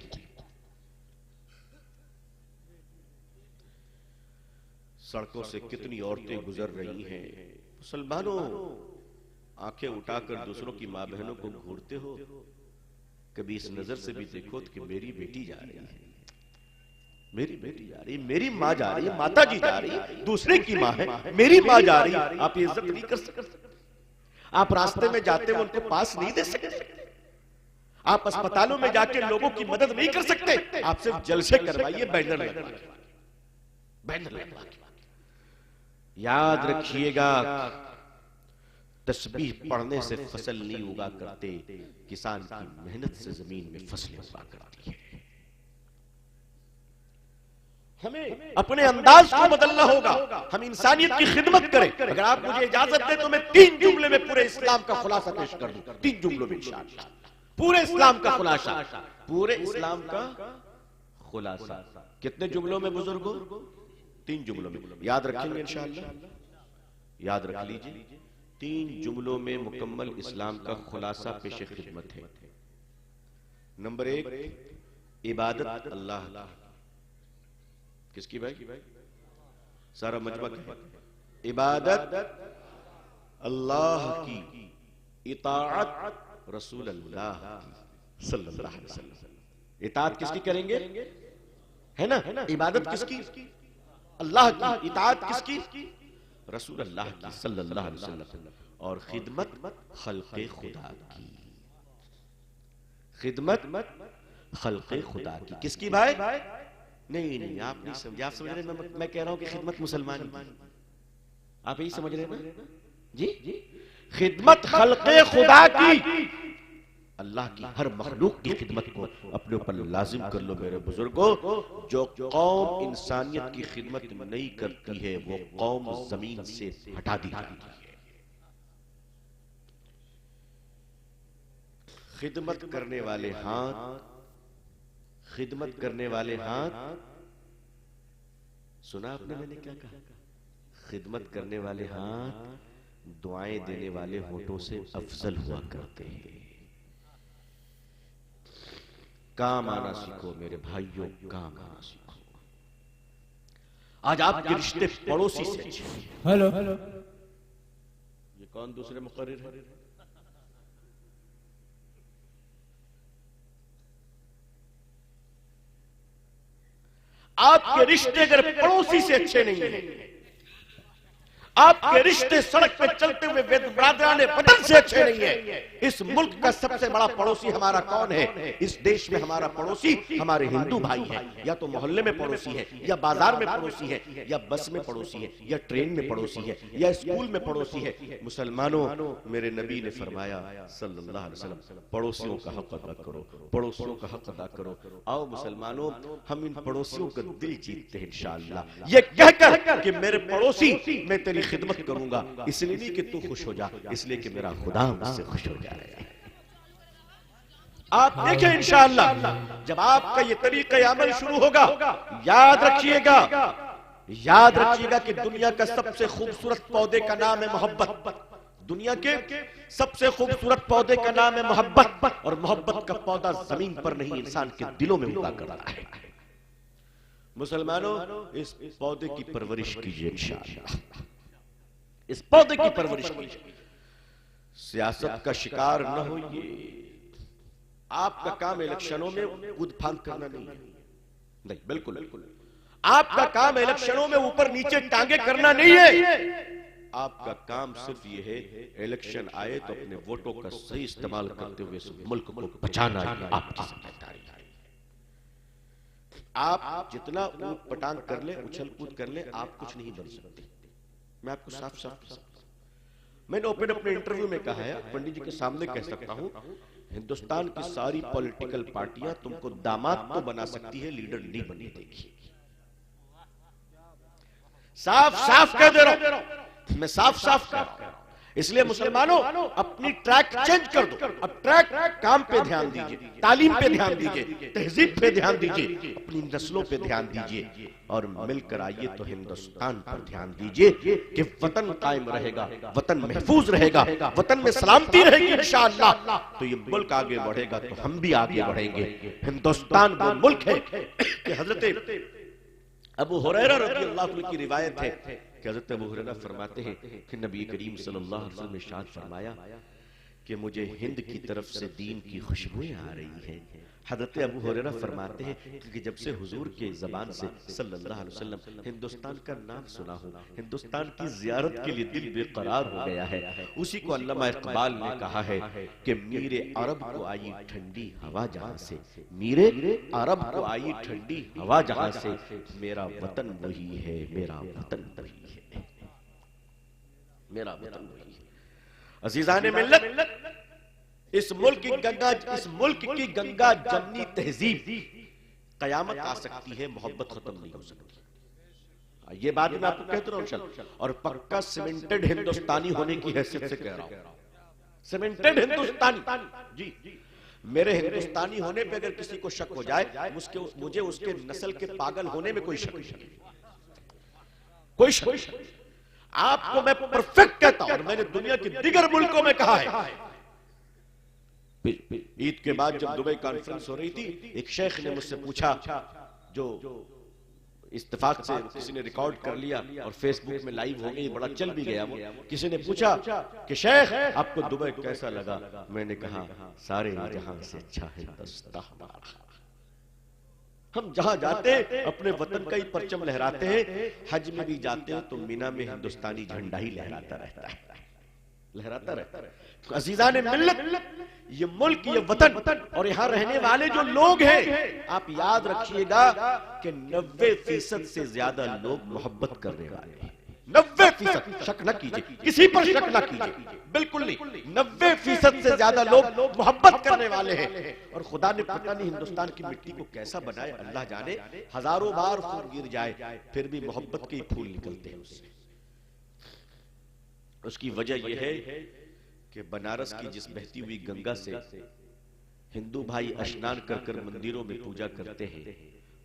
S2: सड़कों से कितनी औरतें गुजर रही हैं। मुसलमानों, आंखें उठाकर दूसरों की मां बहनों को घूरते हो, कभी इस नजर से भी देखो कि मेरी बेटी जा रही है, मेरी बेटी जा रही, मेरी माँ जा रही है, माता जी जा रही, दूसरे की माँ है, मेरी माँ जा रही। आप ये इज्जत नहीं कर सकते। आप रास्ते में जाते हो उनको पास नहीं दे सकते। आप अस्पतालों में जाके लोगों की मदद नहीं कर सकते। आप सिर्फ जलसे करवाइए, बैनर लगवा के, बैनर लगवा के। याद रखिएगा, तस्बीह पढ़ने से फसल नहीं उगा करते, किसान की मेहनत से जमीन में फसलें उगा करती है। हमें अपने अंदाज को बदलना होगा। हम इंसानियत की खिदमत करें। अगर आप मुझे इजाजत दें तो मैं 3 जुमले में पूरे इस्लाम का खुलासा पेश कर दूं। 3 जुमलों में इंशाअल्लाह पूरे इस्लाम का खुलासा, पूरे इस्लाम का खुलासा। कितने जुमलों में बुजुर्गों? 3 जुमलों में। याद रखेंगे इंशाअल्लाह, याद रख लीजिए। 3 जुमलों में मुकम्मल इस्लाम का खुलासा पेश खिदमत है। नंबर 1, इबादत अल्लाह किसकी भाई? सारा मजमा है। इबादत अल्लाह की, इताअत रसूल अल्लाह की सल्लल्लाहु अलैहि वसल्लम। इताअत किसकी करेंगे? है ना? इबादत किसकी? अल्लाह की। इताअत किसकी? रसूल अल्लाह की सल्लल्लाहु अलैहि वसल्लम। और खिदमत खल्क़े खुदा की, खिदमत खल्क़े खुदा की। किसकी भाई? नहीं नहीं, आप नहीं समझे। आप समझ रहे हैं? मैं कह रहा हूं कि खिदमत मुसलमान की। आप यही समझ रहे हैं ना जी? खिदमत खल्क़े खुदा की, अल्लाह की हर मखलूक की खिदमत को अपने ऊपर लाजिम कर लो मेरे बुजुर्गों। जो कौम इंसानियत की खिदमत नहीं करती है वो कौम जमीन से हटा दी जाती है। खिदमत करने वाले हाथ, खिदमत करने वाले हाथ, सुना आपने मैंने क्या कहा? खिदमत करने वाले हाथ दुआएं देने वाले होठों से अफजल हुआ करते हैं। काम आना सीखो मेरे भाइयों, काम आना सीखो। आज आपके रिश्ते पड़ोसी से अच्छे।
S3: हेलो,
S2: ये कौन दूसरे मुकर्रिर है? आपके रिश्ते अगर पड़ोसी से अच्छे नहीं हैं, आपके रिश्ते सड़क पे चलते हुए बरादराने बदल वतन से अच्छे नहीं है। इस मुल्क का सबसे बड़ा पड़ोसी हमारा कौन है? इस देश में हमारा पड़ोसी हमारे हिंदू भाई है, या तो मोहल्ले में पड़ोसी है, या बाजार में पड़ोसी है, या बस में पड़ोसी है, या ट्रेन में पड़ोसी है, या स्कूल में पड़ोसी है। मुसलमानों, मेरे नबी ने फरमाया सल्लल्लाहु अलैहि वसल्लम, पड़ोसियों का हक अदा करो, पड़ोसियों का हक अदा करो। आओ मुसलमानों, हम इन पड़ोसियों का दिल जीतते हैं इंशाअल्लाह, ये कहकर कि मेरे पड़ोसी, मैं तेरी खिदमत करूंगा, इसलिए नहीं कि तू खुश हो जा, इसलिए कि मेरा खुदा मुझसे खुश हो जाएगा। आप देखें इंशाअल्लाह, जब आपका ये तरीक़े अमल शुरू होगा, याद रखिएगा, याद रखिएगा कि दुनिया का सबसे खूबसूरत पौधे का नाम है मोहब्बत। दुनिया के सबसे खूबसूरत पौधे का नाम है मोहब्बत, और मोहब्बत का पौधा जमीन पर नहीं, इंसान के दिलों में उगा कर रहा है। मुसलमानों, इस पौधे की परवरिश कीजिए इंशाअल्लाह, इस पौधे की परवरिश कीजिए। सियासत का शिकार न होइए। आपका काम इलेक्शनों में कूद फांद करना नहीं है, नहीं, बिल्कुल। आपका काम इलेक्शनों में ऊपर नीचे टांगे करना नहीं है। आपका काम सिर्फ ये है, इलेक्शन आए तो अपने वोटों का सही इस्तेमाल करते हुए इस मुल्क को बचाना आपकी जिम्मेदारी है। आप जितना ऊट पटांग कर ले, उछल कूद कर ले, आप कुछ नहीं बन सकते। मैं आपको साफ साफ, मैंने ओपन अपने इंटरव्यू में कहा है, पंडित जी के सामने कह सकता हूं, हिंदुस्तान की सारी पॉलिटिकल पार्टियां तुमको दामाद तो बना सकती है, लीडर नहीं बनने देगी। साफ साफ कह दे रहा हूं, मैं साफ साफ कह रहा हूं। इसलिए मुसलमानों, अपनी ट्रैक चेंज कर दो। अब ट्रैक काम पे ध्यान दीजिए, तालीम पे ध्यान दीजिए, तहजीब पे ध्यान दीजिए, अपनी नस्लों पे ध्यान दीजिए, और मिलकर आइए तो हिंदुस्तान पर ध्यान दीजिए कि वतन कायम रहेगा, वतन महफूज रहेगा, वतन में सलामती रहेगी इंशाअल्लाह। तो ये मुल्क आगे बढ़ेगा तो हम भी आगे बढ़ेंगे। हिंदुस्तान वो मुल्क है कि हजरत अबू हुरैरा रज़ियल्लाहु अन्हु की रिवायत है कि हज़रत अबू हुरैरा फरमाते हैं कि नबी करीम सल्लल्लाहु अलैहि वसल्लम ने इरशाद फरमाया कि मुझे हिंद की तरफ से दीन की खुशबुएं आ रही हैं। हज़रत अबू हुरैरा फरमाते हैं कि जब से हुजूर के ज़बान से सल्लल्लाहु अलैहि वसल्लम हिंदुस्तान का नाम सुना हूं, हिंदुस्तान की ज़ियारत के लिए दिल बेकरार हो गया है। उसी को अल्लामा इक़बाल ने कहा है कि मीरे अरब को आई ठंडी हवा जहां से, मीरे अरब को आई ठंडी हवा जहां से, मेरा वतन वही है, मेरा वतन वही है, मेरा वतन वही है। अज़ीज़ाने मिल्लत, इस मुल्क की गंगा जमनी तहजीब, कयामत आ सकती है, मोहब्बत खत्म नहीं हो सकती। ये बात मैं आपको कहता हूं, और पक्का सीमेंटेड हिंदुस्तानी होने की हैसियत से कह रहा हूं, सीमेंटेड हिंदुस्तानी जी। मेरे हिंदुस्तानी होने पे अगर किसी को शक हो जाए, मुझे उसके नस्ल के पागल होने में कोई शक नहीं, कोई शक। आपको मैं परफेक्ट कहता हूं, और मैंने दुनिया के दिगर मुल्कों में कहा है। ईद के बाद जब दुबई कॉन्फ्रेंस हो रही थी, एक शेख ने मुझसे पूछा, जो इत्तेफाक से किसी ने रिकॉर्ड कर लिया और फेसबुक में लाइव हो गई, बड़ा चल भी गया वो। किसी ने पूछा कि शेख आपको दुबई कैसा लगा? मैंने कहा सारे जहां से अच्छा हिंदुस्तान हमारा। हम जहां जाते हैं अपने वतन का ही परचम लहराते हैं, हज में भी जाते हैं तो मीना में हिंदुस्तानी झंडा ही लहराता रहता है, लहराता रहता है। तो अज़ीज़ाने मिल्लत, ये मुल्क, ये वतन और यहाँ रहने वाले जो लोग हैं, आप याद रखिएगा कि 90% से ज्यादा लोग मोहब्बत करने वाले हैं। 90%, शक न कीजिए, किसी पर शक न कीजिए, बिल्कुल नहीं। 90% से ज्यादा लोग मोहब्बत करने वाले हैं। और खुदा ने पता नहीं हिंदुस्तान की मिट्टी को कैसा बनाए, अल्लाह जाने। हजारों बार खून गिर जाए फिर भी मोहब्बत के ही फूल निकलते हैं उससे। उसकी वजह यह है कि बनारस की जिस बहती हुई गंगा से हिंदू भाई स्नान कर कर मंदिरों में पूजा करते हैं,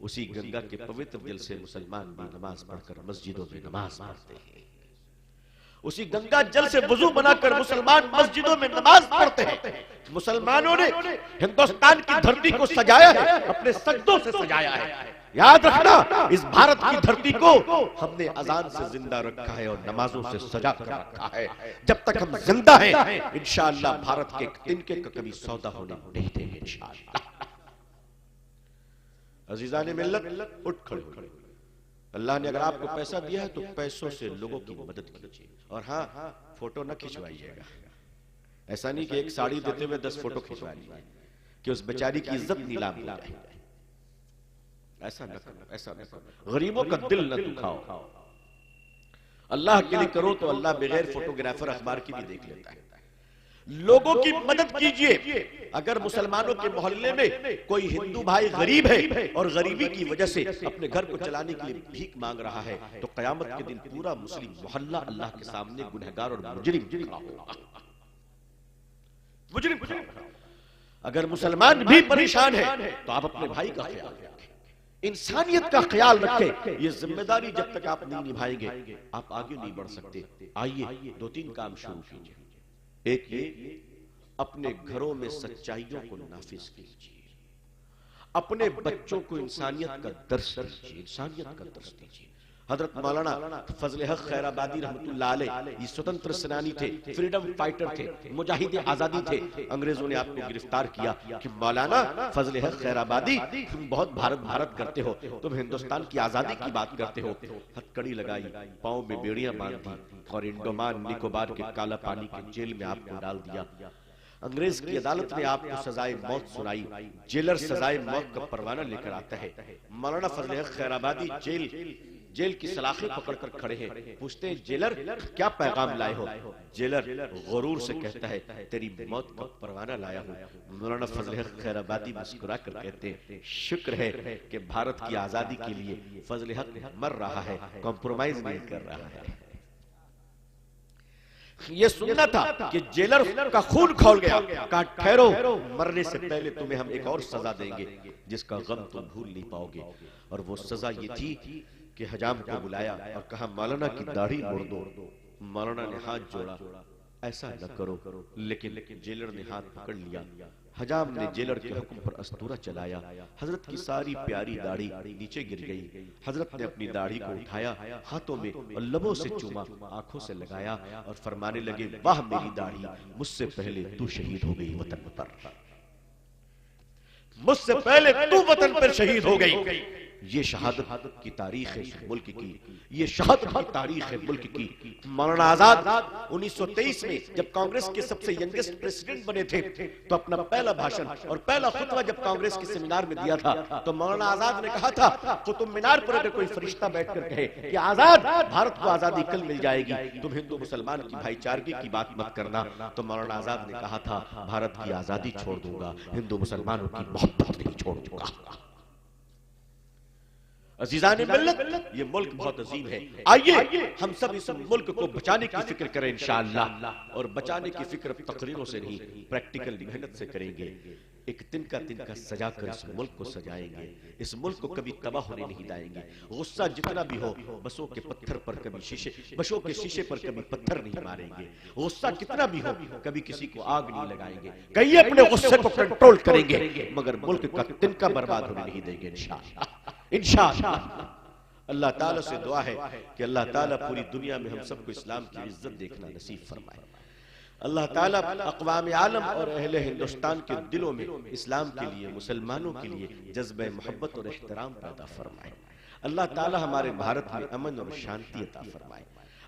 S2: उसी गंगा के पवित्र जल से मुसलमान भी नमाज पढ़कर मस्जिदों में नमाज पढ़ते हैं। उसी गंगा जल से वुजू बनाकर मुसलमान मस्जिदों में नमाज पढ़ते हैं। मुसलमानों ने हिंदुस्तान की धरती को सजाया है, अपने सजदों से सजाया है। याद रखना, इस भारत की धरती को हमने अजान से जिंदा रखा है और नमाजों से सजा कर रखा है। जब तक हम जिंदा हैं, इंशाअल्लाह भारत के तिनके का कभी सौदा होने नहीं देंगे इंशाअल्लाह। अज़ीज़ाने मिल्लत, उठ खड़े हो। अल्लाह ने अगर आपको पैसा दिया है तो पैसों से लोगों की मदद कीजिए। और हाँ, फोटो न खिंचवाइएगा, ऐसा नहीं कि एक साड़ी देते हुए 10 फोटो खिंचवा ली कि उस बेचारी की इज्जत नीलाम हो जाए। ऐसा न करो, ऐसा न करो। गरीबों का दिल न दुखाओ। अल्लाह के लिए करो तो अल्लाह बगैर फोटोग्राफर अखबार की भी देख लेता है। लोगों की मदद कीजिए। अगर मुसलमानों के मोहल्ले में कोई हिंदू भाई गरीब है और गरीबी की वजह से अपने घर को चलाने के लिए भीख मांग रहा है, तो कयामत के दिन पूरा मुस्लिम मोहल्ला अल्लाह के सामने गुनहगार और मुजरिम खड़ा होगा। मुजरिम खड़ा होगा। अगर मुसलमान भी परेशान है तो आप अपने भाई का ख्याल रखें, इंसानियत का ख्याल रखें। ये जिम्मेदारी जब तक आप नहीं निभाएंगे आप आगे नहीं बढ़ सकते। आइए 2-3 काम शुरू कीजिए। एक ये, अपने घरों में सच्चाइयों को नाफिज कीजिए। अपने बच्चों को इंसानियत का दर्स दीजिए, इंसानियत का दर्स दीजिए। हजरत मौलाना फजल हक खैराबादी रहमतुल्लाह अलैह ये स्वतंत्र सेनानी थे, फ्रीडम फाइटर थे, मुजाहिद आजादी थे। अंग्रेजों ने आपको गिरफ्तार किया कि मौलाना फजल हक खैराबादी तुम बहुत भारत भारत करते हो, तुम हिंदुस्तान की आजादी की बात करते हो। हथकड़ी लगाई, पांव में बेड़ियां बांध दी और इंडोमान निकोबार के काला पानी के जेल में आपको डाल दिया। अंग्रेज की अदालत ने आपको सजाए मौत सुनाई। जेलर सजाए मौत का परवाना लेकर आता है। मौलाना फजल हक खैराबादी जेल की सलाखें पकड़कर खड़े हैं। पूछते हैं जेलर क्या पैगाम लाए हो? जेलर गुरूर से कहता है तेरी मौत का परवाना लाया हूं। मौलाना फजल हक खैराबादी मुस्कुरा कर कहते हैं शुक्र है कि भारत की आजादी के लिए फजल हक मर रहा है, कॉम्प्रोमाइज नहीं कर रहा है। ये सुनना था कि जेलर का खून खौल गया। कहा ठहरो, मरने से पहले तुम्हें हम एक और सजा देंगे जिसका गम तुम भूल नहीं पाओगे। और वो सजा ये थी कि हजाम को बुलाया और कहा मौलाना की दाढ़ी मोड़ दो। मौलाना ने हाथ जोड़ा, ऐसा न करो, लेकिन जेलर ने हाथ पकड़ लिया। हजाम ने जेलर के हुक्म पर अस्तूरा चलाया। हजरत की सारी प्यारी दाढ़ी नीचे गिर गई। हजरत ने अपनी दाढ़ी को उठाया, हाथों में और लबों से चूमा, आंखों से लगाया और फरमाने लगे वाह मेरी दाढ़ी, मुझसे पहले तू शहीद हो गई वतन पर, मुझसे पहले तू वतन पर शहीद हो गई। ये शहादत की तारीख है इस मुल्क की, ये शहादत की तारीख है मुल्क की। मौलाना आजाद 1923 में जब कांग्रेस के सबसे यंगेस्ट प्रेसिडेंट बने थे तो अपना पहला भाषण और पहला खुतबा जब कांग्रेस के सेमिनार में दिया था तो मौलाना आजाद ने कहा था कुतुब मीनार पर अगर कोई फरिश्ता बैठकर कहे कि आजाद भारत को आजादी कल मिल जाएगी, तुम हिंदू मुसलमान की भाईचारगी की बात मत करना, तो मौलाना आजाद ने कहा था भारत की आजादी छोड़ दूंगा, हिंदू मुसलमानों की मोहब्बत नहीं छोड़ूंगा। अजीज़ान मिल्लत, ये मुल्क बहुत अजीम है। आइए हम सब इस मुल्क को बचाने की फिक्र करें इंशाअल्लाह। और बचाने की फिक्र तकरीरों से नहीं, प्रैक्टिकल मेहनत से करेंगे। एक तिनका तिनका सजा कर इस मुल्क को सजाएंगे। इस मुल्क को कभी तबाह होने नहीं देंगे। गुस्सा जितना भी हो, बसों के पत्थर पर कभी शीशे, बसों के शीशे पर कभी पत्थर नहीं मारेंगे। गुस्सा कितना भी हो, कभी किसी को आग नहीं लगाएंगे। कहीं अपने गुस्से को कंट्रोल करेंगे, मगर मुल्क का तिनका बर्बाद होने नहीं देंगे इंशाअल्लाह। इंशाअल्लाह अल्लाह ताला से दुआ है कि अल्लाह ताला पूरी दुनिया में हम सबको इस्लाम की इज्जत देखना नसीब फरमाए। अल्लाह ताला अक़वाम आलम और अहले हिंदुस्तान के दिलों में इस्लाम के लिए, मुसलमानों के लिए जज्बे मोहब्बत और एहतराम पैदा फरमाए। अल्लाह ताला हमारे भारत में अमन और शांति अता फरमाए।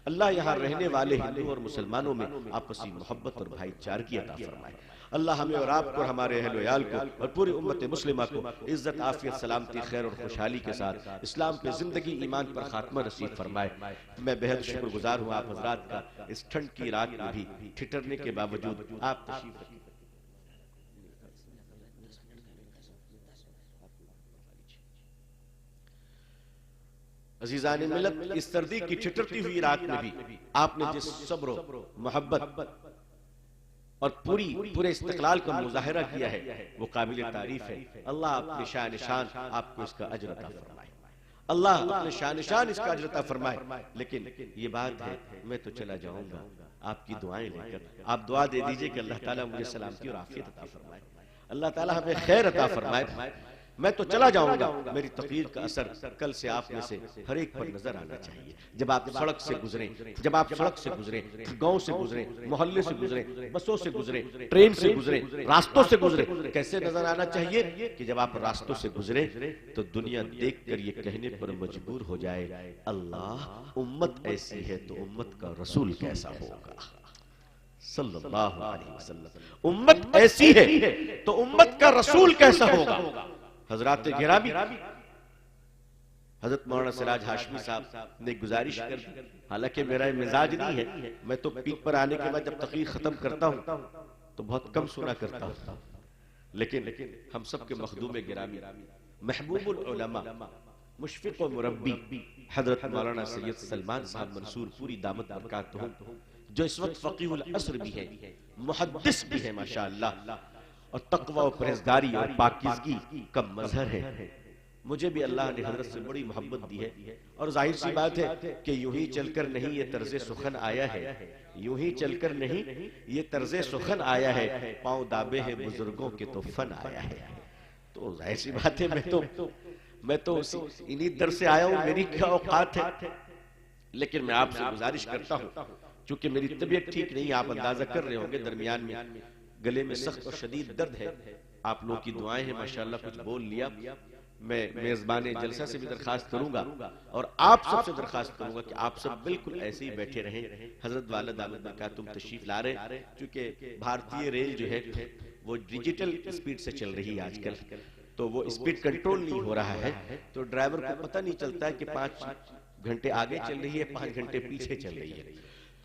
S2: अल्लाह यहाँ रहने वाले हिंदू और मुसलमानों में आपसी मोहब्बत और भाईचारगी अता फरमाए। अल्लाह हमें और आपको और हमारे अहल याल को और पूरी उम्मत मुस्लिमा को इज्जत, आफियत, सलामती, खैर और खुशहाली के साथ इस्लाम पे जिंदगी, ईमान पर खात्मा नसीब फरमाए। मैं बेहद शुक्रगुजार हूँ आप हजरात का, इस ठंड की रात में भी ठिठुरने के बावजूद आप तशरीफ रखिए। अजीज़ान मिल्लत, इस सर्दी की ठिठुरती हुई रात में भी आपने जिस सब्र, मोहब्बत और पूरे इस्तिक़लाल का मुज़ाहिरा किया है वो काबिल तारीफ है। अल्लाह अपने शान निशान आपको इसका अजर अता फरमाए। अल्लाह अपने शान निशान इसका अजर अता फरमाए। लेकिन ये बात है, मैं तो चला जाऊंगा आपकी दुआएं लेकर। आप दुआ दे दीजिए कि अल्लाह ताला मुझे सलामती और आफियत अता फरमाए, अल्लाह ताला हमें खैर अता फरमाए। मैं तो चला जाऊंगा, मेरी तकरीर का असर कल से आप में से हर एक पर नजर आना चाहिए। जब आप सड़क से गुजरे, जब आप सड़क से गुजरे, गांव से गुजरे, मोहल्ले से गुजरे, बसों से गुजरे, ट्रेन से गुजरे, रास्तों से गुजरे, कैसे नजर आना चाहिए कि जब आप रास्तों से गुजरे तो दुनिया देखकर ये कहने पर मजबूर हो जाए अल्लाह उम्मत ऐसी है तो उम्मत का रसूल कैसा होगा। सल्लल्लाहु अलैहि वसल्लम। उम्मत ऐसी है तो उम्मत का रसूल कैसा होगा? हजरात गिरामी, हजरत मौलाना सिराज हाशमी साहब ने गुजारिश कर दी, हालांकि मेरा मिजाज नहीं है, मैं तो पीक पर आने के बाद जब तकरीर खत्म करता हूं तो बहुत कम सुना करता हूं, लेकिन हम सब के मखदूम गिरामी महबूबुल उलमा मुशफिक व मुरब्बी हजरत मौलाना सैयद सलमान साहब मंसूर पूरी दामत बरकातहू, जो इस वक्त फकीहुल असर भी है, मुहद्दिस भी है माशाअल्लाह, और तकवा और परहेजगारी और पाकीज़गी का मजहर है। मुझे भी अल्लाह ने हजरत से बड़ी मोहब्बत दी है, और जाहिर सी बात है कि यूं ही चलकर नहीं ये तर्ज सुखन आया है, यूं ही चलकर नहीं ये तर्ज सुखन आया है, पांव दाबे हैं बुजुर्गों के तो फन आया है। तो जाहिर सी बात है मैं तो इन्हीं दर से आया हूं, मेरी क्या औकात है। लेकिन मैं आपसे गुजारिश करता हूं, चूंकि मेरी तबीयत ठीक नहीं, आप अंदाजा कर रहे होंगे, दरमियान में गले में सख्त और शदीद दर्द है, आप लोगों की दुआएं हैं माशाअल्लाह, कुछ बोल लिया। मैं मेजबान जलसा से भी दरखास्त करूंगा और आप सबसे दरखास्त करूंगा कि आप सब बिल्कुल ऐसे ही बैठे रहें। हजरत वाला दामद बरकातुहू तशरीफ ला रहे, क्योंकि भारतीय रेल जो है वो डिजिटल स्पीड से चल रही है आजकल, तो वो स्पीड कंट्रोल नहीं हो रहा है, तो ड्राइवर को पता नहीं चलता है कि 5 घंटे आगे चल रही है, 5 घंटे पीछे चल रही है।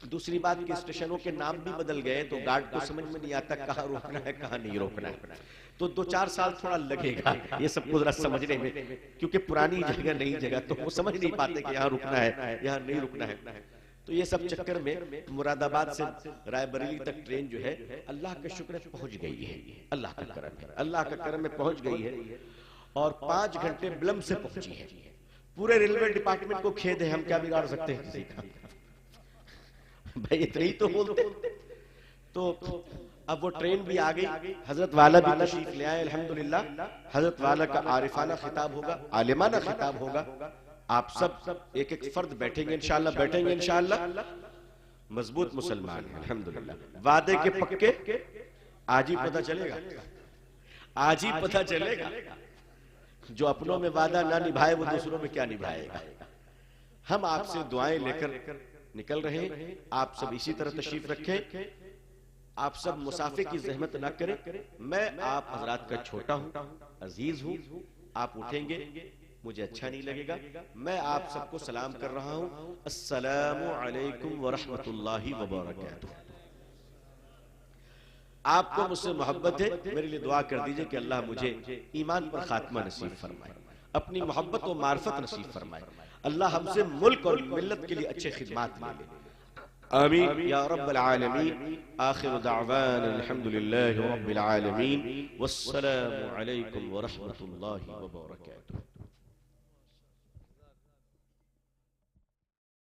S2: दूसरी बात कि स्टेशनों के नाम भी बदल गए, तो गार्ड को समझ में नहीं आता कहाँ रोकना है कहाँ नहीं रोकना है, तो 2-4 साल थोड़ा लगेगा ये सबको जरा समझने में, क्योंकि पुरानी जगह नई जगह तो वो समझ नहीं पाते कि यहाँ रुकना है यहाँ नहीं रुकना है। तो ये सब चक्कर में मुरादाबाद से रायबरेली तक ट्रेन जो है अल्लाह का शुक्र है पहुंच गई है, अल्लाह का करम है, अल्लाह का करम में पहुंच गई है, और 5 घंटे विलंब से पहुंची है। पूरे रेलवे डिपार्टमेंट को खेद है, हम क्या बिगाड़ सकते हैं किसी का, भाई इतना ही तो बोलते। तो अब वो ट्रेन भी आ गई, हजरत वाला भी तशरीफ ले आए अल्हम्दुलिल्लाह। हजरत वाला का आरिफाना खिताब होगा, आलिमाना खिताब होगा, आप सब एक एक फर्द बैठेंगे इंशाअल्लाह, बैठेंगे इंशाअल्लाह, मजबूत मुसलमान हैं अल्हम्दुलिल्लाह, वादे के पक्के, आज ही पता चलेगा, आज ही पता चलेगा, जो अपनों में वादा ना निभाए वो दूसरों में क्या निभाएगा। हम आपसे दुआएं लेकर निकल रहे हैं, आप सब इसी तरह तशरीफ रखें, आप सब मुसाफिर की जहमत ना करें। मैं आप हजरात का छोटा हूं, अजीज हूं, आप उठेंगे मुझे अच्छा नहीं लगेगा। मैं आप सबको सलाम कर रहा हूं, अस्सलामु अलैकुम व रहमतुल्लाहि व बरकातुहू। आपको मुझसे मोहब्बत है, मेरे लिए दुआ कर दीजिए कि अल्लाह मुझे ईमान पर खात्मा नसीब फरमाए, अपनी मोहब्बत और मार्फत नसीब फरमाए, अल्लाह हमसे मुल्क और मिल्लत के लिए अच्छे खिदमात ले ले, आमीन या रब्बल आलमीन। आखिर दावाना अल्हम्दुलिल्लाहि रब्बिल आलमीन, वस्सलामु अलैकुम व रहमतुल्लाहि व बरकातुहू।